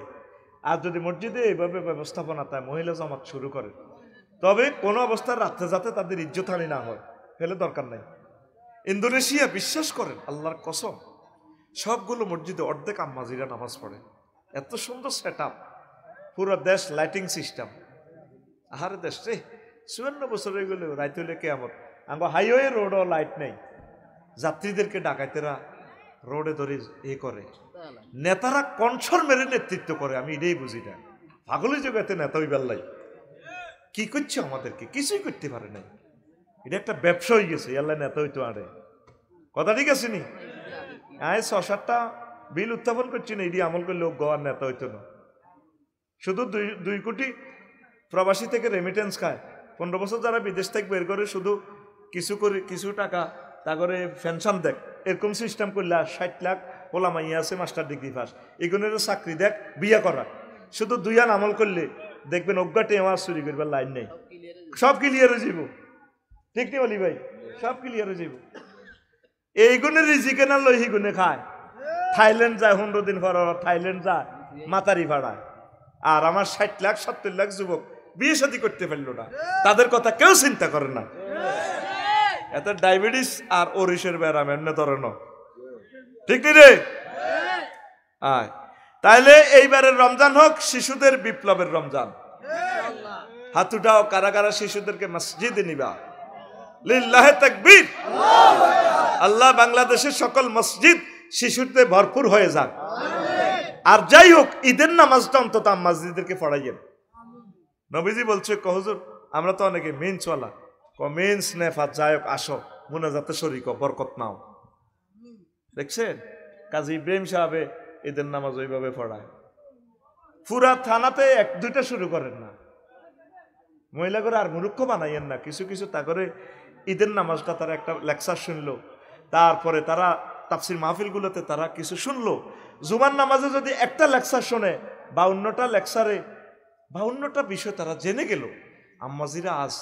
আর যদি মসজিদে এইভাবে ব্যবস্থাপনা তাই মহিলা জামাত শুরু করে, তবে কোনো অবস্থায় রাত্রে যাতে তাদের ইজ্জতহানি না হয়, ফেলে দরকার নাই। ইন্দোনেশিয়া বিশ্বাস করেন, আল্লাহর কসম, সবগুলো মসজিদে অর্ধেক আম্মাজিরা নামাজ পড়ে। এত সুন্দর সেট আপ, পুরো দেশ লাইটিং সিস্টেম। আহারে দেশ রে, 54 বছর হয়ে গেল, রাইতে হইলে কেয়ামত। আমার হাইওয়ে রোডও লাইট নেই, যাত্রীদেরকে ডাকাইতেরা রোডে ধরে করে, নেতারা কনসর মেরে নেতৃত্ব করে। আমি এটাই বুঝি না, পাগলি জগতে নেতা ওই বেল্লাই কি করছে, আমাদেরকে কিছুই করতে পারে নাই। এটা একটা ব্যবসা হয়ে গেছে, আল্লাহ নেতা হইতো আরে, কথা ঠিক আছে নি? 6-7টা বিল উত্থাপন করছি না, এটি আমল করলে গোয়ার নেতা হইতো না। শুধু 2 কোটি প্রবাসী থেকে রেমিটেন্স খায়, 15 বছর যারা বিদেশ থেকে বের করে শুধু কিছু টাকা তা করে পেনশন দেখ, এরকম সিস্টেম করলে 60 লাখ পোলা মাইয়া আছে মাস্টার ডিগ্রি পাস, এগুলোর চাকরি দেখ, বিয়ে করা, শুধু 2 আন আমল করলে দেখবেন অজ্ঞাটে আমার চুরি করবার লাইন নেই, সব ক্লিয়ার হয়ে যাব। ঠিক নেই বলি ভাই, সব ক্লিয়ার হয়ে যাব। এইগুলো রিজিকে না লই হিগুনে খায়, থাইল্যান্ড যায় 15 দিন পর, থাইল্যান্ড যায় মাতারি ভাড়ায়। আর আমার 60 লাখ 70 লাখ যুবক বিয়ে শাদী করতে পারলো না, তাদের কথা কেউ চিন্তা করে না। এত ডায়াবেটিস আর ওরিসের ব্যারাম এমনি ধরনো, ঠিক নেই রে? তাইলে এইবারের রমজান হোক শিশুদের বিপ্লবের রমজান। হাত উঠাও, কারা কারা শিশুদেরকে মসজিদে নিবা? লিল্লাহে তাকবীর। আল্লাহ বাংলাদেশের সকল মসজিদ শিশুতে ভরপুর হয়ে যাক। আর যাই হোক, ঈদের নামাজটা অন্তত আম্মাজিদেরকে পড়াইয়েন। নবীজি বলছে হুজুর আমরা তো অনেকে মেন্সওয়ালা, মেন্স নেফাত যাই হোক আসো মুনাজাতে শরীক বরকত নাও। দেখছেন কাজী ইব্রাহিম সাহেবে ঈদের নামাজ ওইভাবে পড়ায়। পুরা থানাতে এক দুইটা শুরু করেন না, মহিলা করে আর মূর্খ বানাইয়েন না। কিছু কিছু তা করে ঈদের নামাজটা তারা একটা লেকচার শুনলো, তারপরে তারা তাফসির মাহফিলগুলোতে তারা কিছু শুনলো। জুমার নামাজে যদি একটা লেকচার শোনে 52টা লেকচারে 52টা বিষয় তারা জেনে গেল। আম্মাজিরা আজ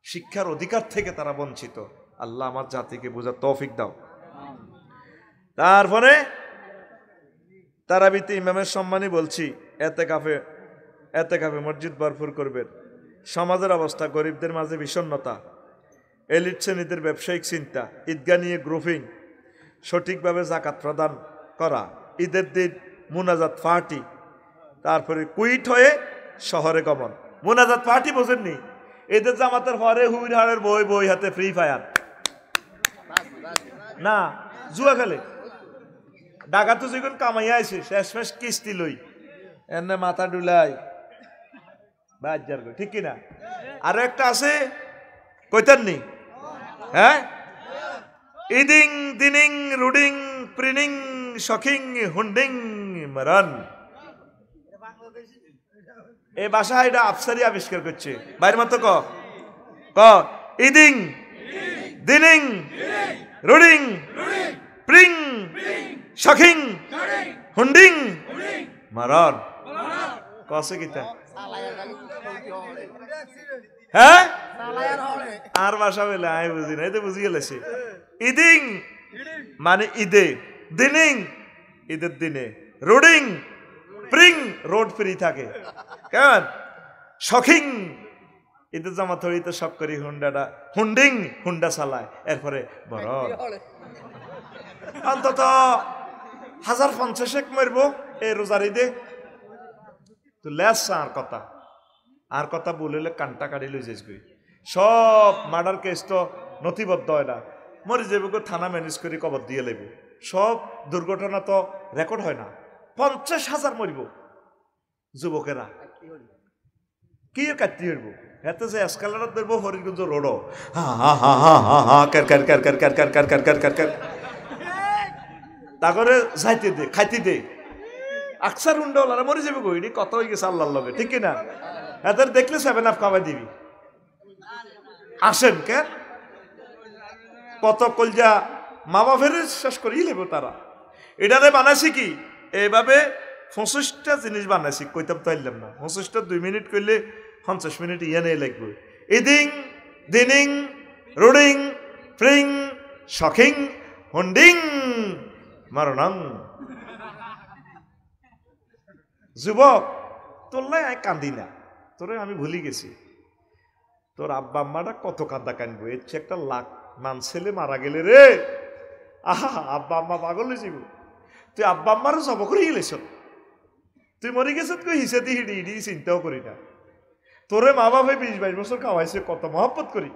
শিক্ষার অধিকার থেকে তারা বঞ্চিত। আল্লাহ আমার জাতিকে বোঝার তৌফিক দাও। তারপরে তারাবিতে ইমামের সম্মানই বলছি, এতেকাফে মসজিদ ভরপুর করবেন। সমাজের অবস্থা, গরিবদের মাঝে বিষণ্ণতা, এলিট শ্রেণীদের ব্যবসায়িক চিন্তা, ঈদগাহ নিয়ে গ্রুপিং, সঠিকভাবে জাকাত প্রদান করা, ঈদের দিন মুনাজাত পার্টি, তারপরে কুইট হয়ে শহরে গমন। মুনাজাত পার্টি বোঝেননি? এদের জামাতের হরে হুইর হাড়ের বই বই হাতে ফ্রি ফায়ার না, জুয়া খেলে। ডাকাতো যখন কামাইয়া আইছে শেষ কিস্তি লই এনে মাথা ডুলাই বাজার, ঠিক কিনা? আরো একটা আছে কইতাননি, হ্যাঁ, ইদিং দিনিং রুডিং প্রিনিং শখিং হুন্ডিং মারান। এই ভাষা এটা আফসারি আবিষ্কার করছে, বাইরের মতো ক ইদিং দিনিং রুডিং প্রিং শখিং হুন্ডিং মারান। কসে কিতা? হ্যাঁ, আর ভাষা বলে আমি বুঝি না, এতে বুঝি গেলেছি। ইদিং মানে ঈদে, দিনিং ঈদের দিনে, রোডিং প্রিং রোড ফ্রি থাকে, কেমন? শখিং ঈদের জামা থরিতে সব করি হুন্ডাটা, হুন্ডিং হুন্ডা চালায়। এরপরে বড় অন্তত 1050 মারবো এই রোজার ঈদে। তো লেস আর কথা বলিলে কানটা কাটি লই যাইবি। সব মার্ডার কেস তো নথিবদ্ধ হয় না, মরে যাবো থানা ম্যানেজ করে কবর দিয়ে লইব। সব দুর্ঘটনা তো রেকর্ড হয় না। 50,000 মরিব যুবকেরা, কি কাটতে হইব? এত যে এসকালেটর ধরব হরিগঞ্জ রোড, তারপরে যাইতে দে খাইতে দে, আকসার উন্ডাওয়ালারা মরে যাবে গো। এটি কত হয়ে গেছে আল্লাহর লগে, ঠিক কিনা? এদের দেখলে 7 আপ খাওয়াই দিবি। আসেন কেন? কত কলজা মা বাপের শেষ করেই লেব তারা। এটারে বানাইছি কি এইভাবে 25টা জিনিস বানাইছি, কইতাম তো আইলাম না। 25টা 2 মিনিট করলে 50 মিনিট ইয়ে নেই লাগবে। ইদিং দিনিং রোডিং ফ্রিং শখিং হুন্ডিং মারণাং। যুবক তোরলাই আমি কান্দি না, তোরে আমি ভুলি গেছি। তোর আব্বা আম্মাটা কত কান্দা কানবো, এর চেয়ে একটা লাখ মান ছেলে মারা গেলে রে, আহা আব্বা আম্মা পাগল হয়েছিল। তুই আব্বা আম্মারও জব করে গেলেছ, তুই মরে গেছ তুই হিসেদি হিডি হিডি চিন্তাও করি না। তোরে মা বাপে 20-22 বছর খাওয়াইছে, কত মহব্বত করি।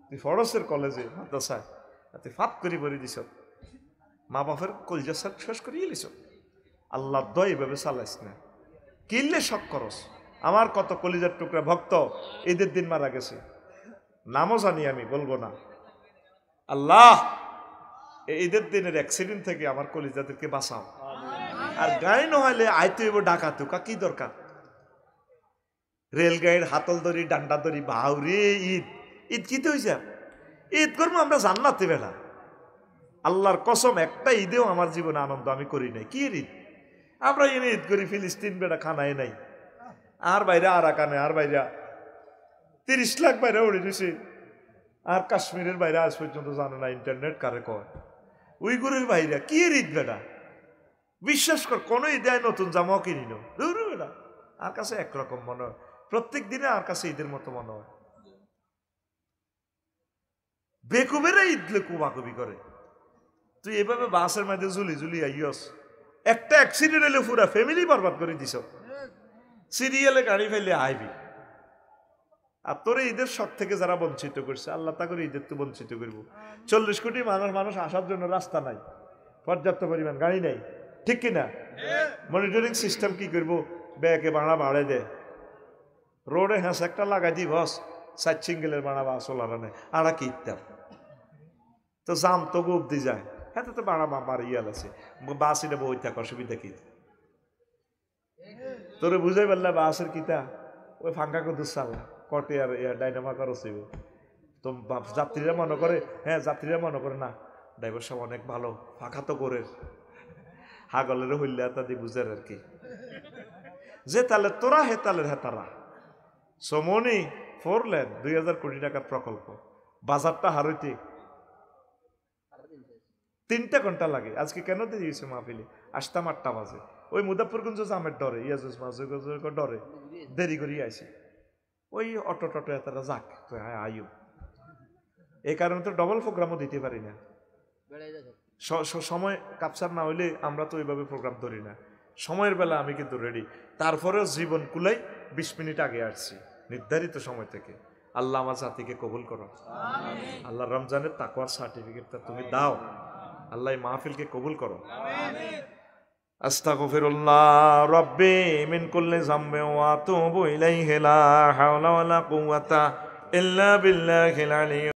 তুই ফরসের কলেজে মাদ্রাসায় তুই ফাত করি ভরে দিছ, মা বাপের কলজা শেষ করে গেলিস। আল্লাহ দয় এভাবে চালাইস না, কিনলে শখ করস। আমার কত কলিজার টুকরা ভক্ত ঈদের দিন মারা গেছে, নামও জানি আমি বলবো না। আল্লাহ এই ঈদের দিনের অ্যাক্সিডেন্ট থেকে আমার কলিজাদেরকে বাঁচাও। আর গাড়ি নহলে আইতে হইব ডাকাতো, কি দরকার? রেলগাড়ির হাতল দড়ি ডান্ডা দড়ি বাউরে ঈদ ঈদ কিতে হয়েছে? ঈদ করবো আমরা জান্নাতে বেলা। আল্লাহর কসম একটা ঈদেও আমার জীবনে আনন্দ আমি করি নাই। কি ঈদ? আমরা এনে ঈদ করি ফিলিস্তিন বেড়া খানায় নাই, আর বাইরে আরাকানে, আর বাইরে 30 লাখ বাইরে উড়ে দিছে। আর কাশ্মীরের বাইরে আজ পর্যন্ত জানে না ইন্টারনেট কারে কয়। উইগুরের বাইরে কি ঈদ বেটা? বিশ্বাস কর, কোন ঈদে নতুন জামাও কিনিল বেটা। আর কাছে একরকম মনে হয়, প্রত্যেক দিনে আর কাছে ঈদের মতো মনে হয়। বেকুবেরা ঈদলে কুবাকুবি করে। তুই এভাবে বাসের মধ্যে ঝুলি ঝুলি আইয়স, একটা অ্যাক্সিডেন্ট হলে পুরা ফ্যামিলি বরবাদ করে দিছ। সিরিয়ালে গাড়ি ফেলে আইবি। আর তোরে ঈদের শখ থেকে যারা বঞ্চিত করছে, আল্লাহ তা করে ঈদের তো বঞ্চিত করবো। 40 কোটি মানুষ আসার জন্য রাস্তা নাই, পর্যাপ্ত পরিমাণ গাড়ি নেই, ঠিক কিনা? মনিটরিং সিস্টেম কি করবো, ব্যাগে ভাড়া বাড়ে দে, রোডে হ্যাঁ একটা লাগাই দি বস, 4 সিঙ্গেলের ভাড়া বা চলার নেই, আড়া কি ইত্যাম তো জাম তো গুপ দি যায়, হ্যাঁ তো ভাড়া মারি আছে বাস এটা বই থাক, অসুবিধা কি? তোরে বুঝাই পারলে বাসের কিতা ওই ফাঙ্কা কত চাল কটে আর ডাইনামা খরচ হইব। তো যাত্রীরা মনে করে, হ্যাঁ যাত্রীরা মনে করে না ড্রাইভার সাহেব অনেক ভালো, ফাঁকা তো করে হাগলেরও হইলে তাদের বুঝার আর কি, যে তালে তোরা হে তালের হেতারা। সমনি 4 লেন 2000 কোটি টাকার প্রকল্প, বাজারটা হারইতে 3 ঘন্টা লাগে। আজকে কেন দিয়েছে মাহফিলে, আসতাম 8টা বাজে, ওই মুজাফফরগঞ্জ জামের ডরে, ইয়াজুজ মাসুজের ডরে দেরি করি আইছে, ওই অটো টটো এতারা যাক আয়ু, এই কারণে তো ডবল প্রোগ্রামও দিতে পারি না, সময় কাপসার না হইলে আমরা তো ওইভাবে প্রোগ্রাম ধরি না। সময়ের বেলা আমি কিন্তু রেডি, তারপরেও জীবন কুলাই 20 মিনিট আগে আসছি নির্ধারিত সময় থেকে। আল্লাহ আমার জাতিকে কবুল করো, আল্লাহ রমজানের তাকওয়ার সার্টিফিকেটটা তুমি দাও, আল্লাহ এই মাহফিলকে কবুল করো। আস্তাগফিরুল্লাহ রাব্বি মিন কুল্লি যামবি ওয়া আতুবু ইলাইহি লা হাওলা ওয়ালা কুওয়াতা ইল্লা বিল্লাহিল আলিয়্যিল